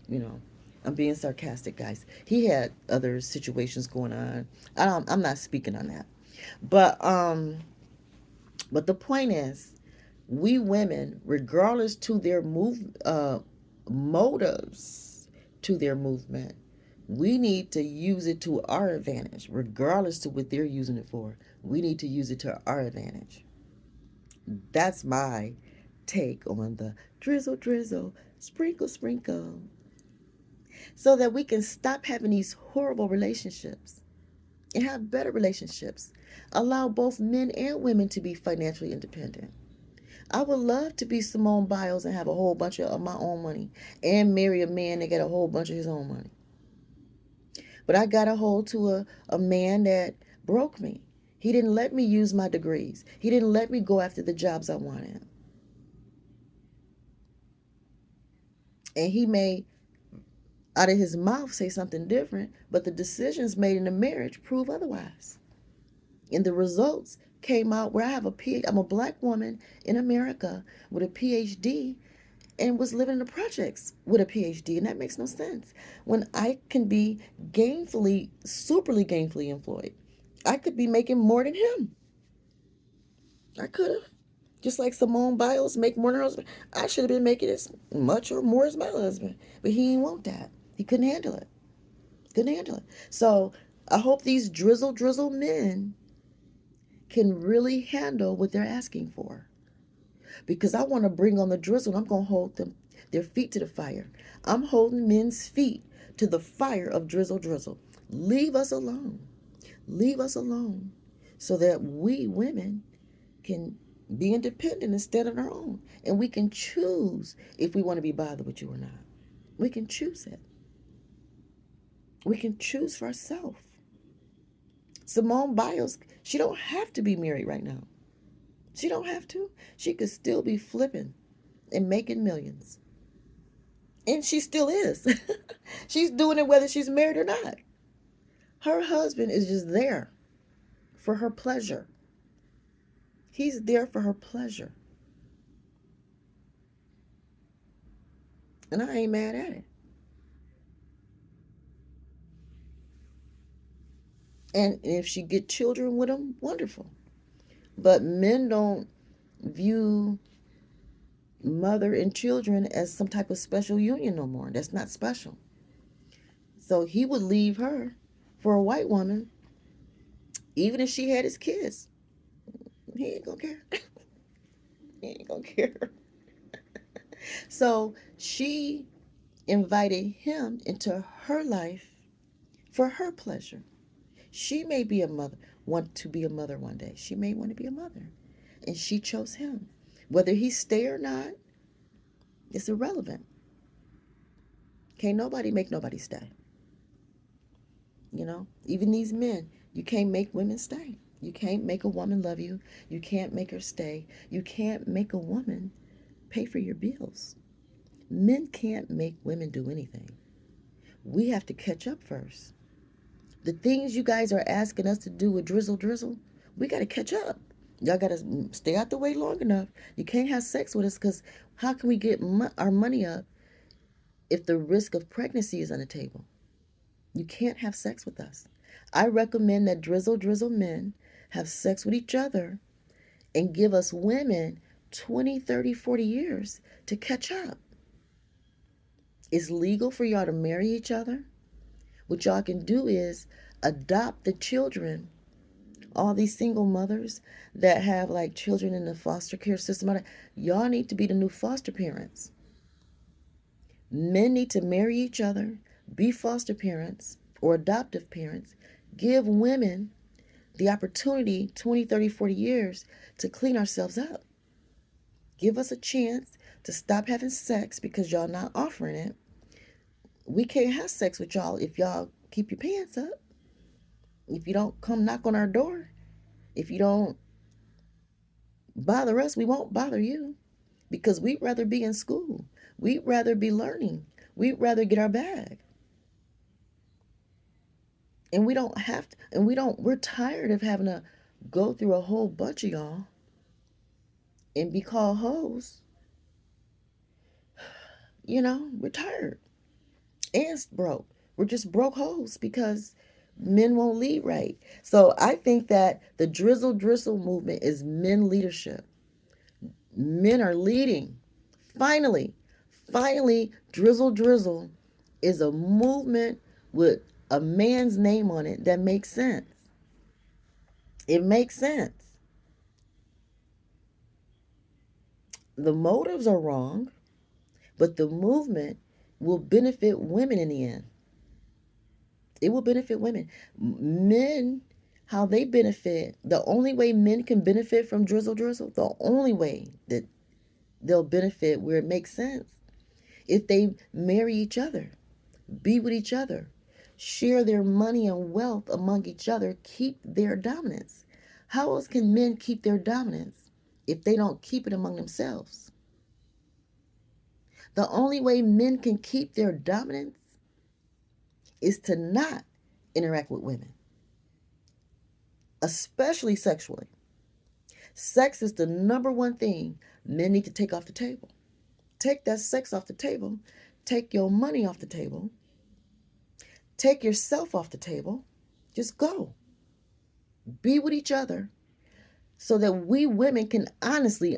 Speaker 1: being sarcastic, guys. He had other situations going on. I'm not speaking on that. But but the point is, we women, regardless to their motives to their movement, we need to use it to our advantage, regardless to what they're using it for. We need to use it to our advantage. That's my take on the drizzle drizzle, sprinkle sprinkle, so that we can stop having these horrible relationships and have better relationships. Allow both men and women to be financially independent. I would love to be Simone Biles and have a whole bunch of my own money and marry a man that got a whole bunch of his own money. But I got a hold to a man that broke me. He didn't let me use my degrees. He didn't let me go after the jobs I wanted. And he may, out of his mouth, say something different, but the decisions made in the marriage prove otherwise. And the results came out where I have a PhD. I'm a black woman in America with a PhD and was living in the projects with a PhD, and that makes no sense. When I can be superly gainfully employed, I could be making more than him. I could have. Just like Simone Biles make more than her husband. I should have been making as much or more as my husband. But he didn't want that. He couldn't handle it. Couldn't handle it. So I hope these drizzle drizzle men can really handle what they're asking for. Because I want to bring on the drizzle. I'm going to hold their feet to the fire. I'm holding men's feet to the fire of drizzle drizzle. Leave us alone. Leave us alone so that we women can be independent and stand on our own. And we can choose if we want to be bothered with you or not. We can choose it. We can choose for ourselves. Simone Biles, she don't have to be married right now. She don't have to. She could still be flipping and making millions. And she still is. She's doing it whether she's married or not. Her husband is just there for her pleasure. He's there for her pleasure. And I ain't mad at it. And if she get children with him, wonderful. But men don't view mother and children as some type of special union no more. That's not special. So he would leave her for a white woman, even if she had his kids. He ain't gonna care. He ain't gonna care. So she invited him into her life for her pleasure. She may be a mother, want to be a mother one day. She may want to be a mother. And she chose him. Whether he stay or not, it's irrelevant. Can't nobody make nobody stay. Even these men, you can't make women stay. You can't make a woman love you. You can't make her stay. You can't make a woman pay for your bills. Men can't make women do anything. We have to catch up first. The things you guys are asking us to do with Drizzle Drizzle, we got to catch up. Y'all got to stay out the way long enough. You can't have sex with us because how can we get our money up if the risk of pregnancy is on the table? You can't have sex with us. I recommend that Drizzle Drizzle men have sex with each other and give us women 20, 30, 40 years to catch up. It's legal for y'all to marry each other. What y'all can do is adopt the children. All these single mothers that have like children in the foster care system, y'all need to be the new foster parents. Men need to marry each other, be foster parents or adoptive parents, give women the opportunity 20, 30, 40 years to clean ourselves up. Give us a chance to stop having sex because y'all not offering it. We can't have sex with y'all if y'all keep your pants up. If you don't come knock on our door, If you don't bother us, we won't bother you because we'd rather be in school. We'd rather be learning. We'd rather get our bag. And we don't have to, and we're tired of having to go through a whole bunch of y'all and be called hoes. We're tired and broke. We're just broke hoes because men won't lead right. So I think that the Drizzle Drizzle movement is men leadership. Men are leading. Finally, finally, Drizzle Drizzle is a movement with a man's name on it that makes sense. It makes sense. The motives are wrong, but the movement will benefit women in the end. It will benefit women. Men, how they benefit, the only way men can benefit from Drizzle Drizzle, the only way that they'll benefit where it makes sense, if they marry each other, be with each other, share their money and wealth among each other, keep their dominance. How else can men keep their dominance if they don't keep it among themselves? The only way men can keep their dominance is to not interact with women, especially sexually. Sex is the number one thing men need to take off the table. Take that sex off the table. Take your money off the table. Take yourself off the table. Just go. Be with each other so that we women can honestly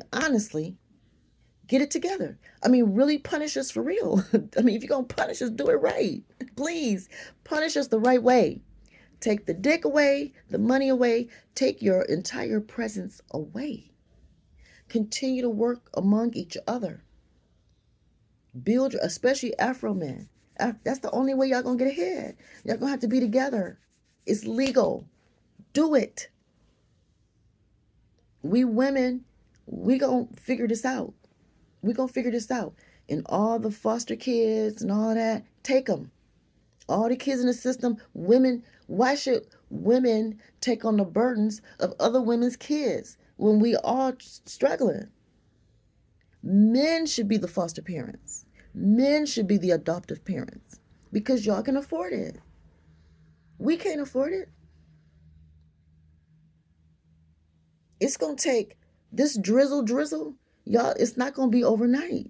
Speaker 1: get it together. I mean, really punish us for real. I mean, if you're going to punish us, do it right. Please punish us the right way. Take the dick away, the money away, take your entire presence away. Continue to work among each other. Build, especially Afro men. That's the only way y'all gonna get ahead. Y'all gonna have to be together. It's legal. Do it. We women, we gonna figure this out. We gonna figure this out. And all the foster kids and all that, take them. All the kids in the system, women, why should women take on the burdens of other women's kids when we all struggling? Men should be the foster parents. Men should be the adoptive parents because y'all can afford it. We can't afford it. It's going to take this drizzle, y'all, it's not going to be overnight.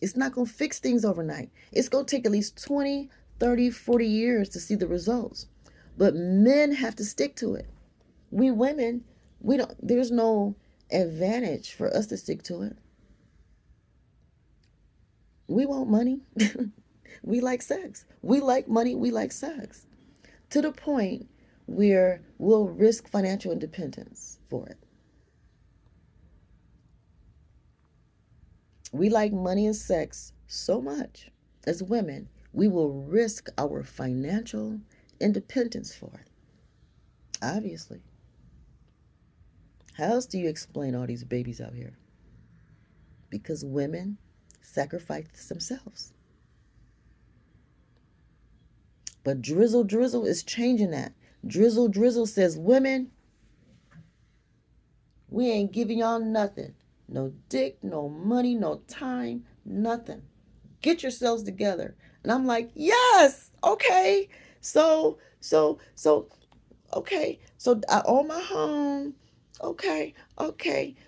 Speaker 1: It's not going to fix things overnight. It's going to take at least 20, 30, 40 years to see the results. But men have to stick to it. We women, there's no advantage for us to stick to it. We want money. We like sex. We like money. We like sex. To the point where we'll risk financial independence for it. We like money and sex so much as women, we will risk our financial independence for it. Obviously. How else do you explain all these babies out here? Because women sacrifice themselves. But Drizzle Drizzle is changing that. Drizzle Drizzle says, women, we ain't giving y'all nothing. No dick, no money, no time, nothing. Get yourselves together. And I'm like, yes, okay. Okay. So I own my home. Okay.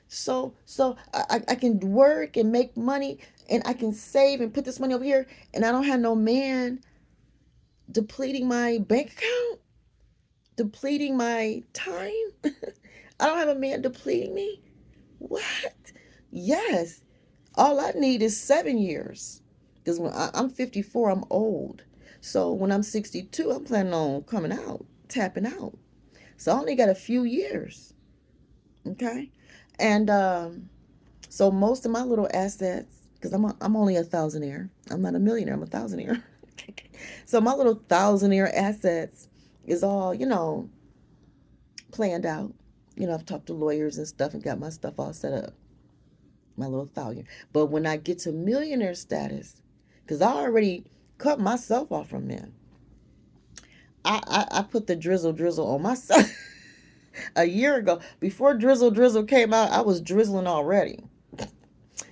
Speaker 1: So I can work and make money and I can save and put this money over here. And I don't have no man depleting my bank account, depleting my time. I don't have a man depleting me. What? Yes. All I need is 7 years. Because when I'm 54, I'm old. So when I'm 62, I'm planning on coming out, tapping out. So I only got a few years. Okay. And so most of my little assets, because I'm only a thousandaire. I'm not a millionaire. I'm a thousandaire. So my little thousandaire assets is all, planned out. I've talked to lawyers and stuff and got my stuff all set up. My little thousand. But when I get to millionaire status, because I already cut myself off from them, I put the drizzle on myself. A year ago, before Drizzle Drizzle came out, I was drizzling already.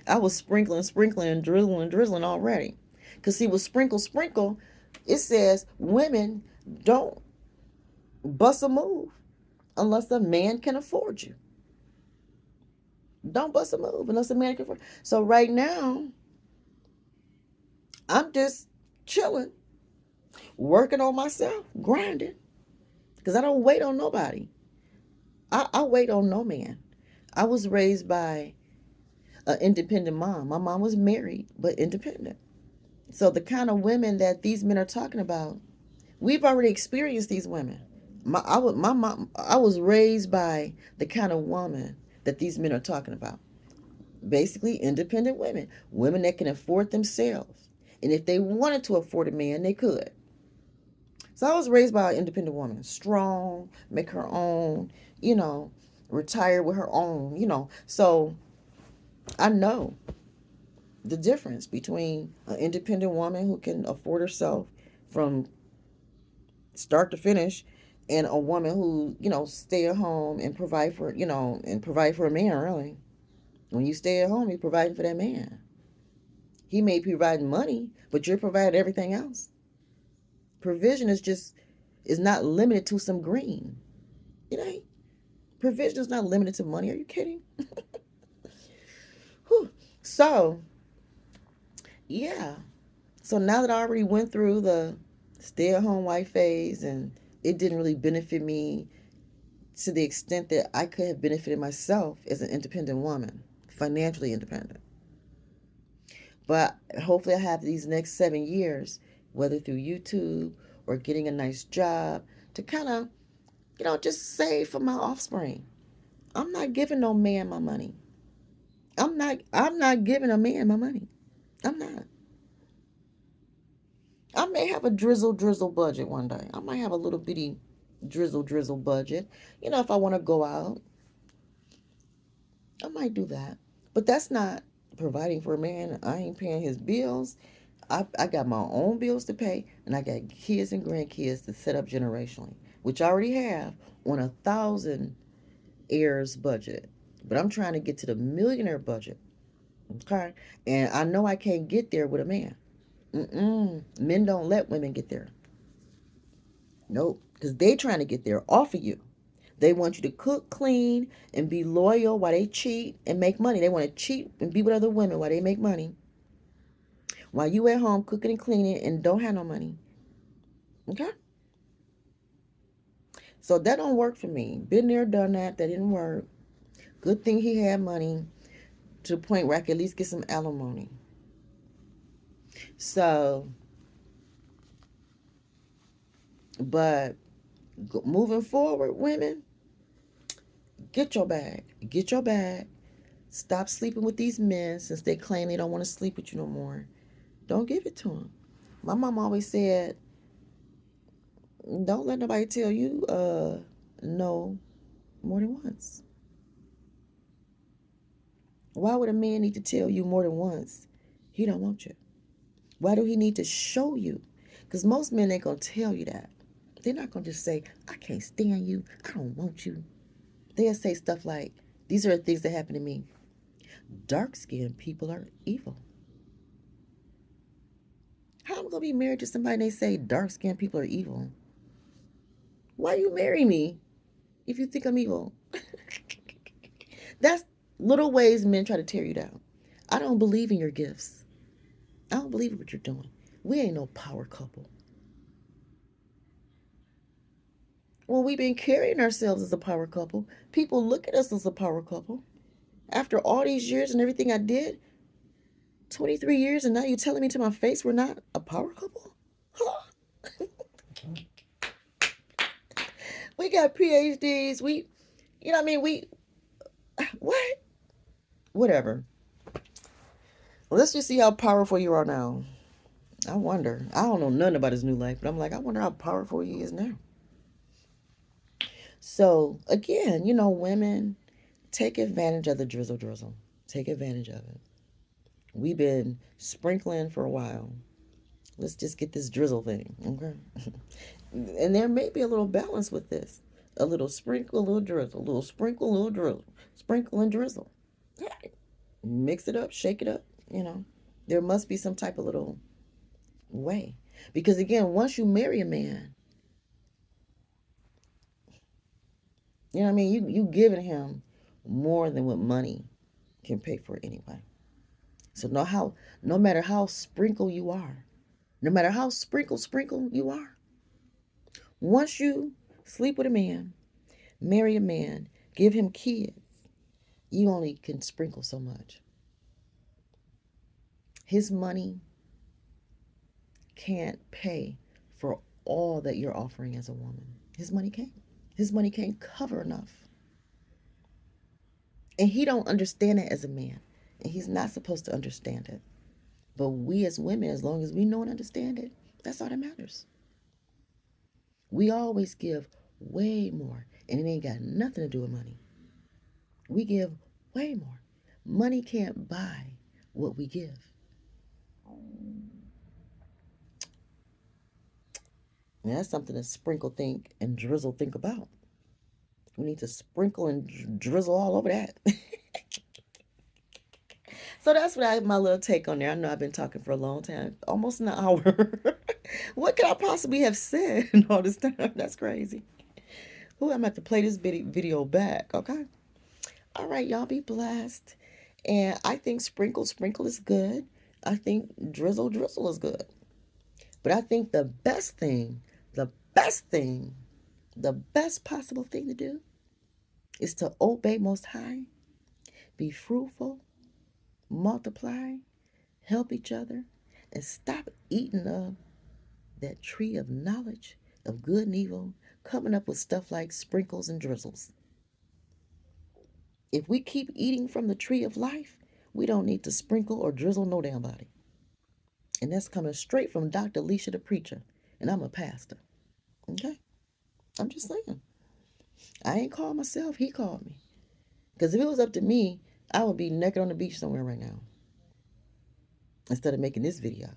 Speaker 1: I was sprinkling, sprinkling, and drizzling already. Because see, with sprinkle, sprinkle, it says women don't bust a move unless a man can afford you. Don't bust a move unless a man can afford. So right now, I'm just chilling, working on myself, grinding. Because I don't wait on nobody. I wait on no man. I was raised by an independent mom. My mom was married, but independent. So the kind of women that these men are talking about, we've already experienced these women. My mom, I was raised by the kind of woman that these men are talking about. Basically, independent women, women that can afford themselves, and if they wanted to afford a man, they could. So I was raised by an independent woman, strong, make her own, you know, retire with her own, So I know the difference between an independent woman who can afford herself from start to finish and a woman who, stay at home and provide for a man, really. When you stay at home, you're providing for that man. He may be providing money, but you're providing everything else. Provision is not limited to some green. It ain't. Provision is not limited to money. Are you kidding? Whew. So, yeah. So now that I already went through the stay at home wife phase and it didn't really benefit me to the extent that I could have benefited myself as an independent woman, financially independent. But hopefully, I have these next 7 years, whether through YouTube or getting a nice job, to kind of, just save for my offspring. I'm not giving no man my money. I'm not giving a man my money. I'm not. I may have a drizzle drizzle budget one day. I might have a little bitty drizzle drizzle budget. If I want to go out, I might do that. But that's not providing for a man. I ain't paying his bills. I got my own bills to pay, and I got kids and grandkids to set up generationally, which I already have on 1,000 heirs budget. But I'm trying to get to the millionaire budget. Okay? And I know I can't get there with a man. Men don't let women get there. Nope. Because they trying to get there off of you. They want you to cook, clean, and be loyal while they cheat and make money. They want to cheat and be with other women while they make money. While you at home cooking and cleaning and don't have no money. Okay? So that don't work for me. Been there, done that. That didn't work. Good thing he had money to the point where I could at least get some alimony. So, but moving forward, women, get your bag. Get your bag. Stop sleeping with these men since they claim they don't want to sleep with you no more. Don't give it to them. My mom always said, don't let nobody tell you no more than once. Why would a man need to tell you more than once he don't want you? Why do he need to show you? Because most men ain't going to tell you that. They're not going to just say, I can't stand you. I don't want you. They'll say stuff like, these are the things that happen to me. Dark-skinned people are evil. How am I going to be married to somebody and they say dark-skinned people are evil? Why you marry me if you think I'm evil? That's little ways men try to tear you down. I don't believe in your gifts. I don't believe in what you're doing. We ain't no power couple. Well, we've been carrying ourselves as a power couple. People look at us as a power couple. After all these years and everything I did, 23 years, and now you're telling me to my face we're not a power couple? Huh? We got PhDs. You know what I mean? What? Whatever. Let's just see how powerful you are now. I wonder. I don't know nothing about his new life, but I'm like, I wonder how powerful he is now. So, again, women, take advantage of the drizzle drizzle. Take advantage of it. We've been sprinkling for a while. Let's just get this drizzle thing, okay? And there may be a little balance with this. A little sprinkle, a little drizzle, a little sprinkle, a little drizzle, sprinkle and drizzle. Yeah. Mix it up, shake it up. You know, there must be some type of little way. Because again, once you marry a man, you know what I mean? You giving him more than what money can pay for anyway. So no matter how sprinkle you are, no matter how sprinkle you are, once you sleep with a man, marry a man, give him kids, you only can sprinkle so much. His money can't pay for all that you're offering as a woman. His money can't. His money can't cover enough. And he don't understand it as a man. And he's not supposed to understand it. But we as women, as long as we know and understand it, that's all that matters. We always give way more. And it ain't got nothing to do with money. We give way more. Money can't buy what we give. And that's something to sprinkle think and drizzle think about. We need to sprinkle and drizzle all over that. So that's my little take on there. I know I've been talking for a long time, almost an hour. What could I possibly have said in all this time? That's crazy. Who I'm going to play this video back, okay? All right, y'all be blessed. And I think sprinkle is good. I think drizzle is good. But I think the best thing, the best possible thing to do is to obey Most High, be fruitful, multiply, help each other, and stop eating of that tree of knowledge of good and evil, coming up with stuff like sprinkles and drizzles. If we keep eating from the tree of life, we don't need to sprinkle or drizzle no damn body. And that's coming straight from Dr. Alicia the preacher, and I'm a pastor. Okay? I'm just saying. I ain't called myself, he called me. Because if it was up to me, I would be naked on the beach somewhere right now instead of making this video.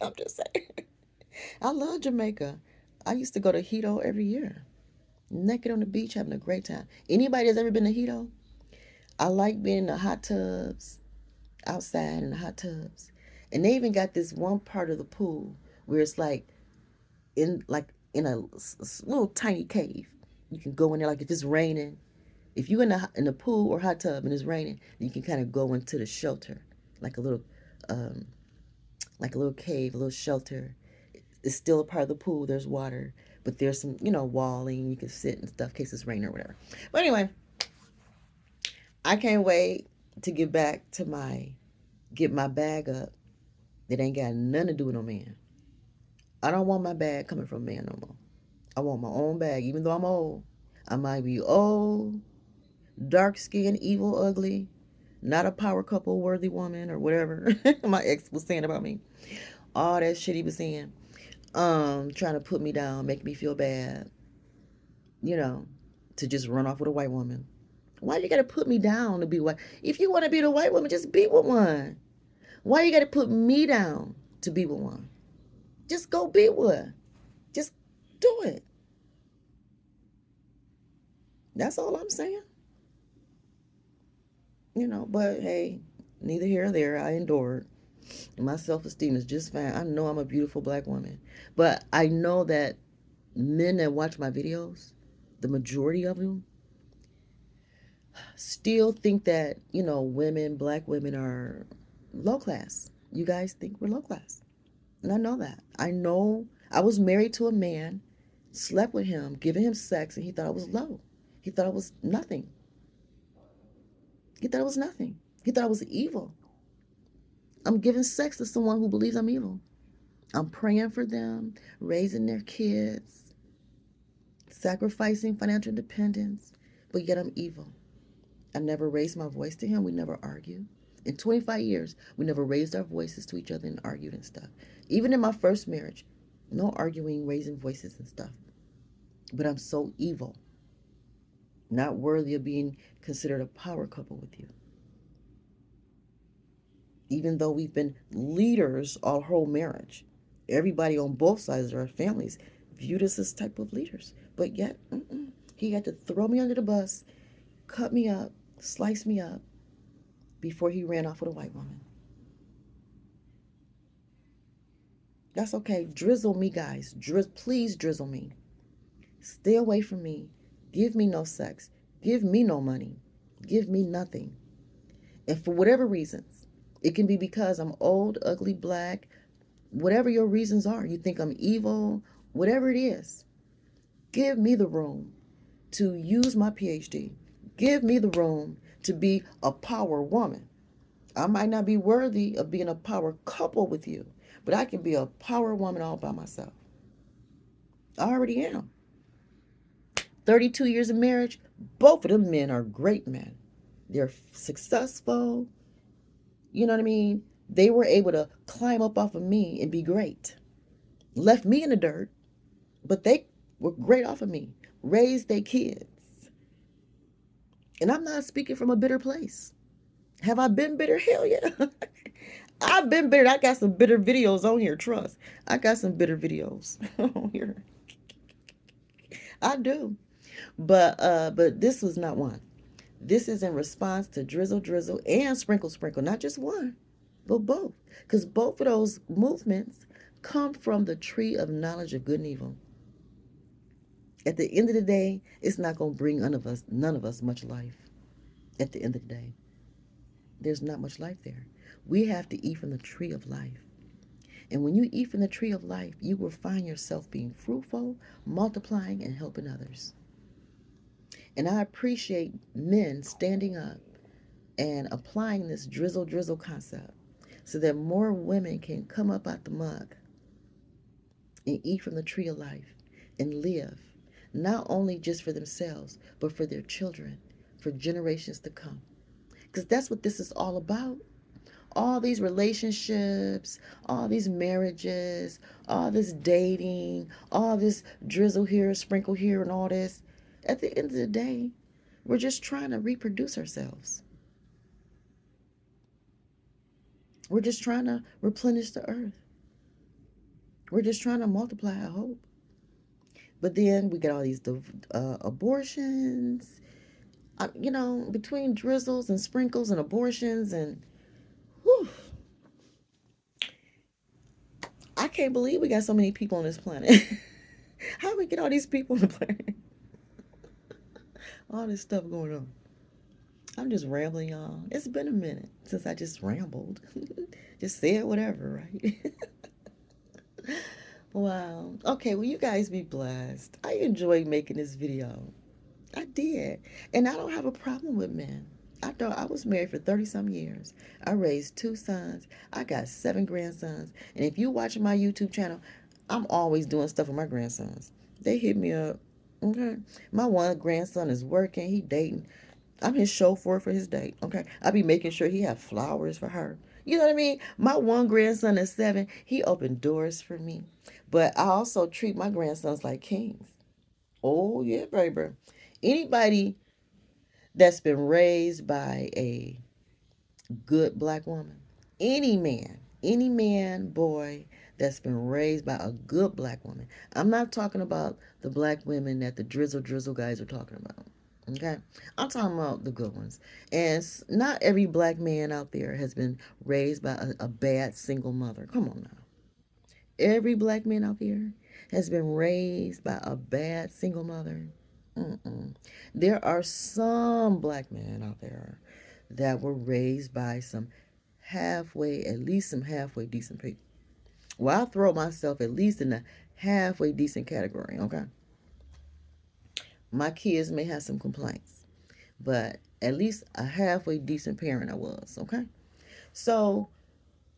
Speaker 1: I'm just saying. I love Jamaica. I used to go to Hito every year. Naked on the beach, having a great time. Anybody that's ever been to Hito? I like being in the hot tubs, outside in the hot tubs. And they even got this one part of the pool where it's like in a little tiny cave. You can go in there like if it's raining. If you're in the pool or hot tub and it's raining, you can kind of go into the shelter, like a little um, like a little cave, a little shelter. It's still a part of the pool. There's water, but there's some, walling. You can sit and stuff in case it's raining or whatever. But anyway, I can't wait to get my bag up. That ain't got nothing to do with no man. I don't want my bag coming from a man no more. I want my own bag, even though I'm old. I might be old, dark skinned, evil, ugly, not a power couple worthy woman or whatever my ex was saying about me. All that shit he was saying. Trying to put me down, make me feel bad, you know, to just run off with a white woman. Why you gotta put me down to be white? If you want to be the white woman, just be with one. Why you gotta put me down to be with one? Just go be with. Just do it. That's all I'm saying. But hey, neither here or there. I endured. And my self-esteem is just fine. I know I'm a beautiful black woman. But I know that men that watch my videos, the majority of them, still think that, black women are low class. You guys think we're low class. And I know that. I know I was married to a man, slept with him, giving him sex, and he thought I was low. He thought I was nothing. He thought I was nothing. He thought I was evil. I'm giving sex to someone who believes I'm evil. I'm praying for them, raising their kids, sacrificing financial independence, but yet I'm evil. I never raised my voice to him. We never argued. In 25 years, we never raised our voices to each other and argued and stuff. Even in my first marriage, no arguing, raising voices and stuff. But I'm so evil, not worthy of being considered a power couple with you. Even though we've been leaders our whole marriage, everybody on both sides of our families viewed us as type of leaders. But yet, he had to throw me under the bus, cut me up, slice me up before he ran off with a white woman. That's okay. Drizzle me, guys. Please drizzle me. Stay away from me. Give me no sex. Give me no money. Give me nothing. And for whatever reasons, it can be because I'm old, ugly, black, whatever your reasons are. You think I'm evil, whatever it is. Give me the room to use my PhD. Give me the room to be a power woman. I might not be worthy of being a power couple with you, but I can be a power woman all by myself. I already am. 32 years of marriage, both of them men are great men. They're successful. You know what I mean? They were able to climb up off of me and be great. Left me in the dirt, but they were great off of me. Raised their kids. And I'm not speaking from a bitter place. Have I been bitter? Hell yeah. I've been bitter. I got some bitter videos on here, trust. I got some bitter videos on here. I do. But this was not one. This is in response to Drizzle Drizzle and Sprinkle Sprinkle, not just one, but both. Because both of those movements come from the tree of knowledge of good and evil. At the end of the day, it's not going to bring none of us much life. At the end of the day, there's not much life there. We have to eat from the tree of life. And when you eat from the tree of life, you will find yourself being fruitful, multiplying, and helping others. And I appreciate men standing up and applying this drizzle drizzle concept so that more women can come up out the mug and eat from the tree of life and live, not only just for themselves, but for their children, for generations to come. Because that's what this is all about. All these relationships, all these marriages, all this dating, all this drizzle here, sprinkle here, and all this. At the end of the day, we're just trying to reproduce ourselves. We're just trying to replenish the earth. We're just trying to multiply our hope. But then we get all these abortions. Between drizzles and sprinkles and abortions and whew, I can't believe we got so many people on this planet. How do we get all these people on the planet? All this stuff going on. I'm just rambling, y'all. It's been a minute since I just rambled. Just said whatever, right? Wow. Okay, well, you guys be blessed. I enjoyed making this video. I did. And I don't have a problem with men. I was married for 30 some years. I raised two sons. I got seven grandsons. And if you watch my YouTube channel, I'm always doing stuff with my grandsons. They hit me up. Okay. My one grandson is working. He dating. I'm his chauffeur for his date. Okay. I be making sure he have flowers for her. You know what I mean? My one grandson is 7. He opened doors for me. But I also treat my grandsons like kings. Oh yeah, baby. Anybody that's been raised by a good black woman, any man, boy that's been raised by a good black woman. I'm not talking about the black women that the drizzle drizzle guys are talking about. Okay, I'm talking about the good ones. And not every black man out there has been raised by a bad single mother. Come on now. Every black man out there has been raised by a bad single mother. Mm-mm. There are some black men out there that were raised by some at least some halfway decent people. Well, I throw myself at least in the halfway decent category, okay? My kids may have some complaints, but at least a halfway decent parent I was, okay? So,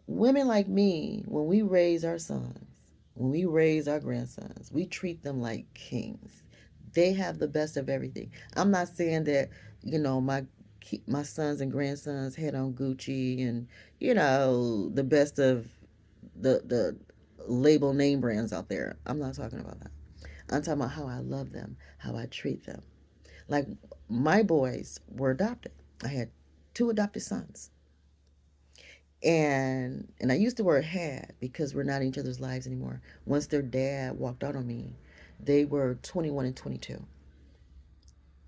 Speaker 1: women like me, when we raise our sons, when we raise our grandsons, we treat them like kings. They have the best of everything. I'm not saying that, my sons and grandsons had on Gucci and, the best of the label name brands out there. I'm not talking about that. I'm talking about how I love them, how I treat them. Like my boys were adopted. I had two adopted sons. And I used the word had because we're not in each other's lives anymore. Once their dad walked out on me, They were 21 and 22.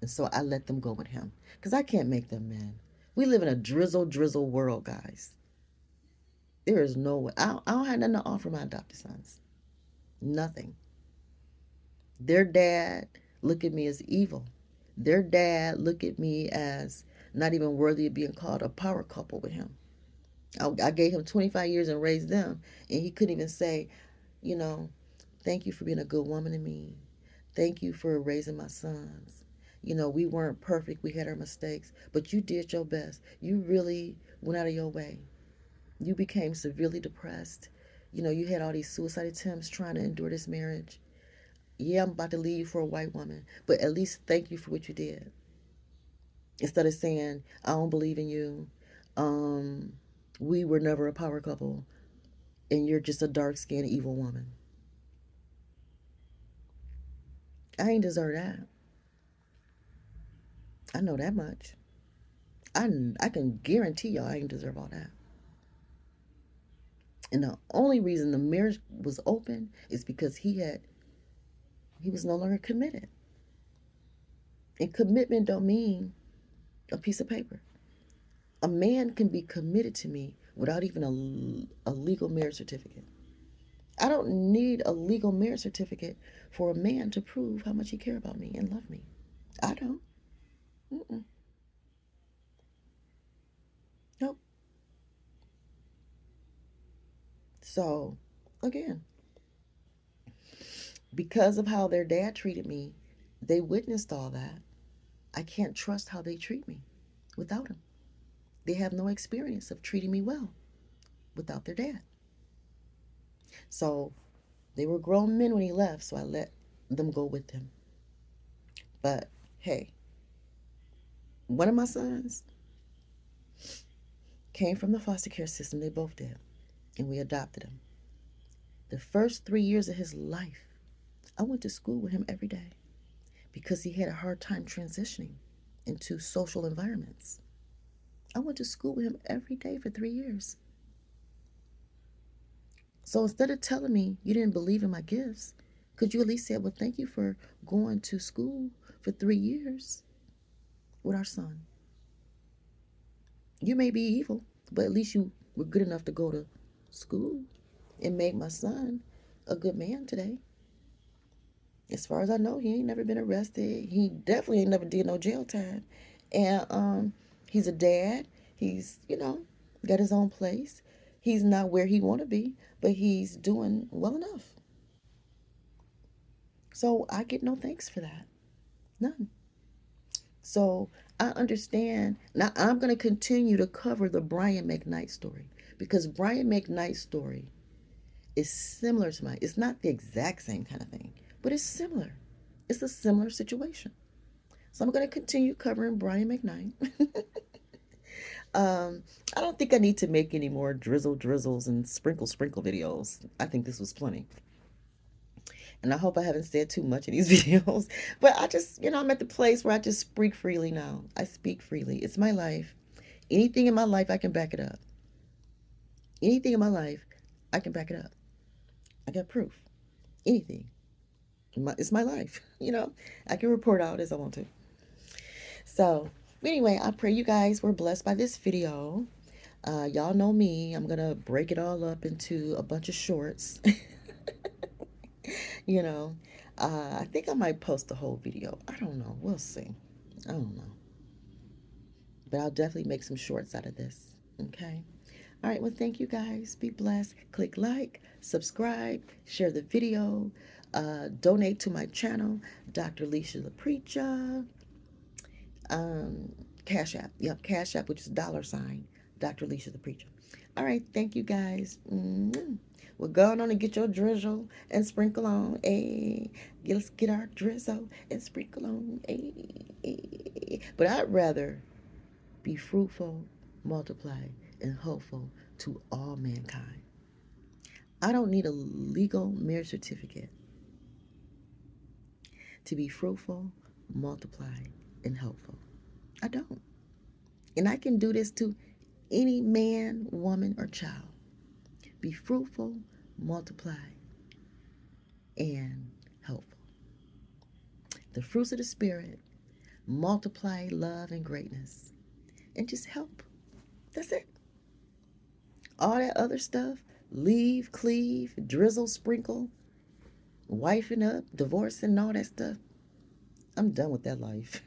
Speaker 1: And so I let them go with him because I can't make them men. We live in a drizzle drizzle world, guys. There is no way. I don't have nothing to offer my adopted sons. Nothing. Their dad look at me as evil. Their dad look at me as not even worthy of being called a power couple with him. I gave him 25 years and raised them, and he couldn't even say, you know, thank you for being a good woman to me. Thank you for raising my sons. We weren't perfect. We had our mistakes, but you did your best. You really went out of your way. You became severely depressed. You had all these suicide attempts trying to endure this marriage. Yeah, I'm about to leave you for a white woman, but at least thank you for what you did. Instead of saying, I don't believe in you. Um, we were never a power couple, and you're just a dark skinned evil woman. I ain't deserve that. I know that much. I can guarantee y'all I ain't deserve all that. And the only reason the marriage was open is because he was no longer committed. And commitment don't mean a piece of paper. A man can be committed to me without even a legal marriage certificate. I don't need a legal marriage certificate for a man to prove how much he care about me and love me. I don't. Mm-mm. Nope. So, again, because of how their dad treated me, they witnessed all that. I can't trust how they treat me without him. They have no experience of treating me well without their dad. So they were grown men when he left, so I let them go with him. But hey, one of my sons came from the foster care system. They both did. And we adopted him. The first 3 years of his life, I went to school with him every day because he had a hard time transitioning into social environments. I went to school with him every day for 3 years. So instead of telling me you didn't believe in my gifts, could you at least say, well, thank you for going to school for 3 years with our son? You may be evil, but at least you were good enough to go to school and make my son a good man today. As far as I know, he ain't never been arrested. He definitely ain't never did no jail time. And he's a dad. He's, got his own place. He's not where he want to be, but he's doing well enough. So I get no thanks for that. None. So I understand. Now I'm going to continue to cover the Brian McKnight story because Brian McKnight's story is similar to mine. It's not the exact same kind of thing, but it's similar. It's a similar situation. So I'm going to continue covering Brian McKnight. I don't think I need to make any more drizzle drizzles and sprinkle videos. I think this was plenty. And I hope I haven't said too much in these videos. But I just, I'm at the place where I just speak freely now. I speak freely. It's my life. Anything in my life, I can back it up. Anything in my life, I can back it up. I got proof. Anything. It's my life. I can report out as I want to. So, anyway, I pray you guys were blessed by this video. Y'all know me. I'm going to break it all up into a bunch of shorts. you know, I think I might post the whole video. I don't know. We'll see. I don't know. But I'll definitely make some shorts out of this. Okay. All right. Well, thank you guys. Be blessed. Click like, subscribe, share the video, donate to my channel, Dr. Leisha the Preacher. Um, Cash App. Yep, Cash App, which is $ Dr. Leisha the Preacher. All right, thank you guys. We're going on and get your drizzle and sprinkle on. Hey, let's get our drizzle and sprinkle on. Hey. But I'd rather be fruitful, multiply, and hopeful to all mankind. I don't need a legal marriage certificate to be fruitful, multiply, and helpful. I don't. And I can do this to any man, woman, or child. Be fruitful, multiply, and helpful. the fruits of the Spirit, multiply love and greatness, and just help. That's it. All that other stuff, leave, cleave, drizzle, sprinkle, wifing up, divorcing, and all that stuff. I'm done with that life.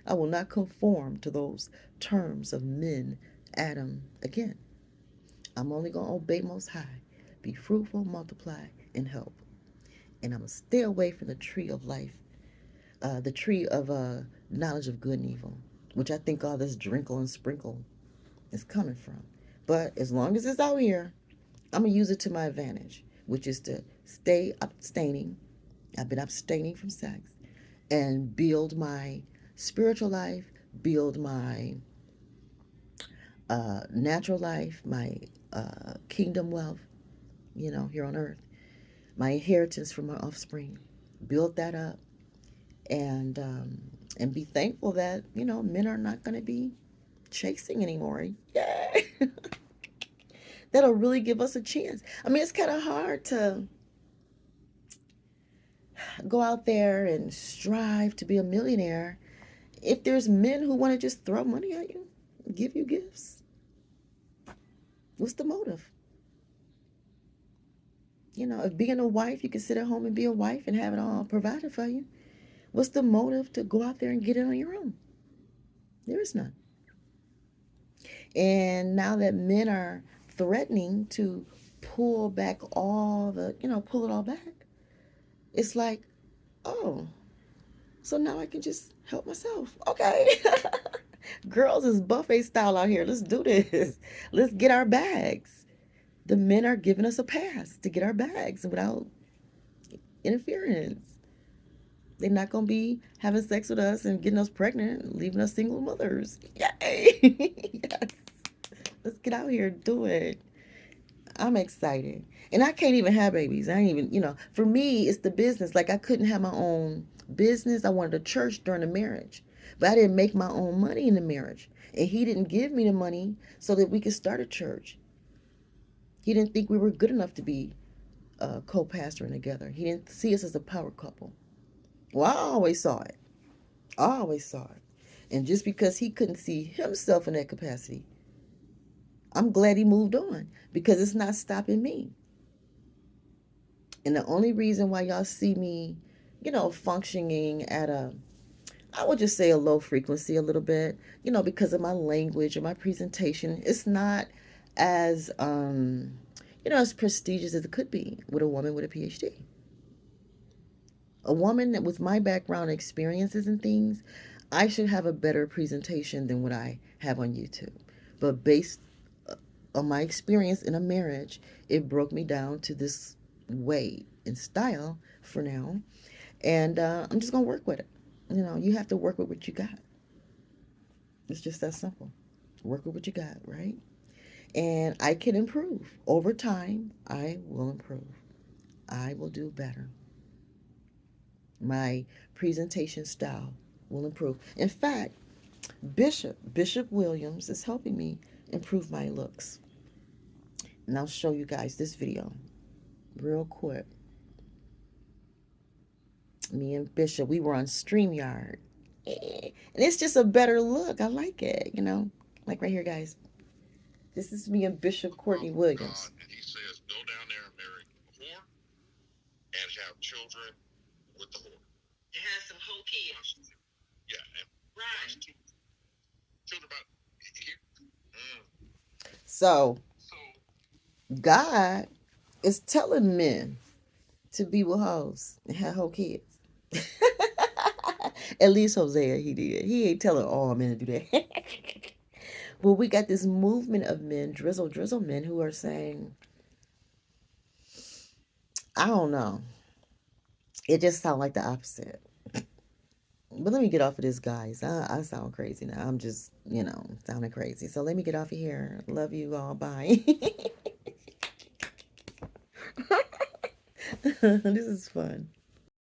Speaker 1: I will not conform to those terms of men, Adam, again. I'm only going to obey Most High, be fruitful, multiply, and help. And I'm going to stay away from the tree of life, the tree of knowledge of good and evil, which I think all this drinkle and sprinkle is coming from. But as long as it's out here, I'm going to use it to my advantage, which is to stay abstaining. I've been abstaining from sex and build my spiritual life, build my natural life, my kingdom wealth, here on earth, my inheritance from my offspring. Build that up and be thankful that men are not going to be chasing anymore. Yay! That'll really give us a chance. I mean, it's kind of hard to go out there and strive to be a millionaire if there's men who want to just throw money at you, give you gifts. What's the motive? If being a wife, you can sit at home and be a wife and have it all provided for you. What's the motive to go out there and get it on your own? There is none. And now that men are threatening to pull back pull it all back, it's like, oh, so now I can just help myself. Okay. Girls is buffet style out here. Let's do this. Let's get our bags. The men are giving us a pass to get our bags without interference. They're not going to be having sex with us and getting us pregnant and leaving us single mothers. Yay! Yes. Let's get out here and do it. I'm excited. And I can't even have babies. I ain't even, for me, it's the business. Like, I couldn't have my own business. I wanted a church during the marriage. But I didn't make my own money in the marriage. And he didn't give me the money so that we could start a church. He didn't think we were good enough to be co-pastoring together. He didn't see us as a power couple. Well, I always saw it. I always saw it. And just because he couldn't see himself in that capacity, I'm glad he moved on because it's not stopping me. And the only reason why y'all see me, functioning at I would just say a low frequency a little bit, because of my language and my presentation, it's not as, as prestigious as it could be with a woman with a PhD. A woman that with my background experiences and things, I should have a better presentation than what I have on YouTube. But based on my experience in a marriage, it broke me down to this way and style for now. And I'm just going to work with it. You have to work with what you got. It's just that simple. Work with what you got, right? And I can improve. Over time, I will improve. I will do better. My presentation style will improve. In fact, Bishop Williams is helping me improve my looks. And I'll show you guys this video real quick. Me and Bishop, we were on StreamYard. And it's just a better look. I like it, Like right here, guys. This is me and Bishop Courtney Williams.
Speaker 2: And he says, go down there and marry a whore and have children with the whore. And have some whole kids. Yeah. And right. Children about here.
Speaker 1: So, God is telling men to be with hoes and have whole kids. At least Hosea, he did. He ain't telling all men to do that. Well, we got this movement of men, Drizzle Drizzle men, who are saying, I don't know. It just sounds like the opposite. But let me get off of this, guys. I sound crazy now. I'm just, sounding crazy. So let me get off of here. Love you all. Bye. This is fun.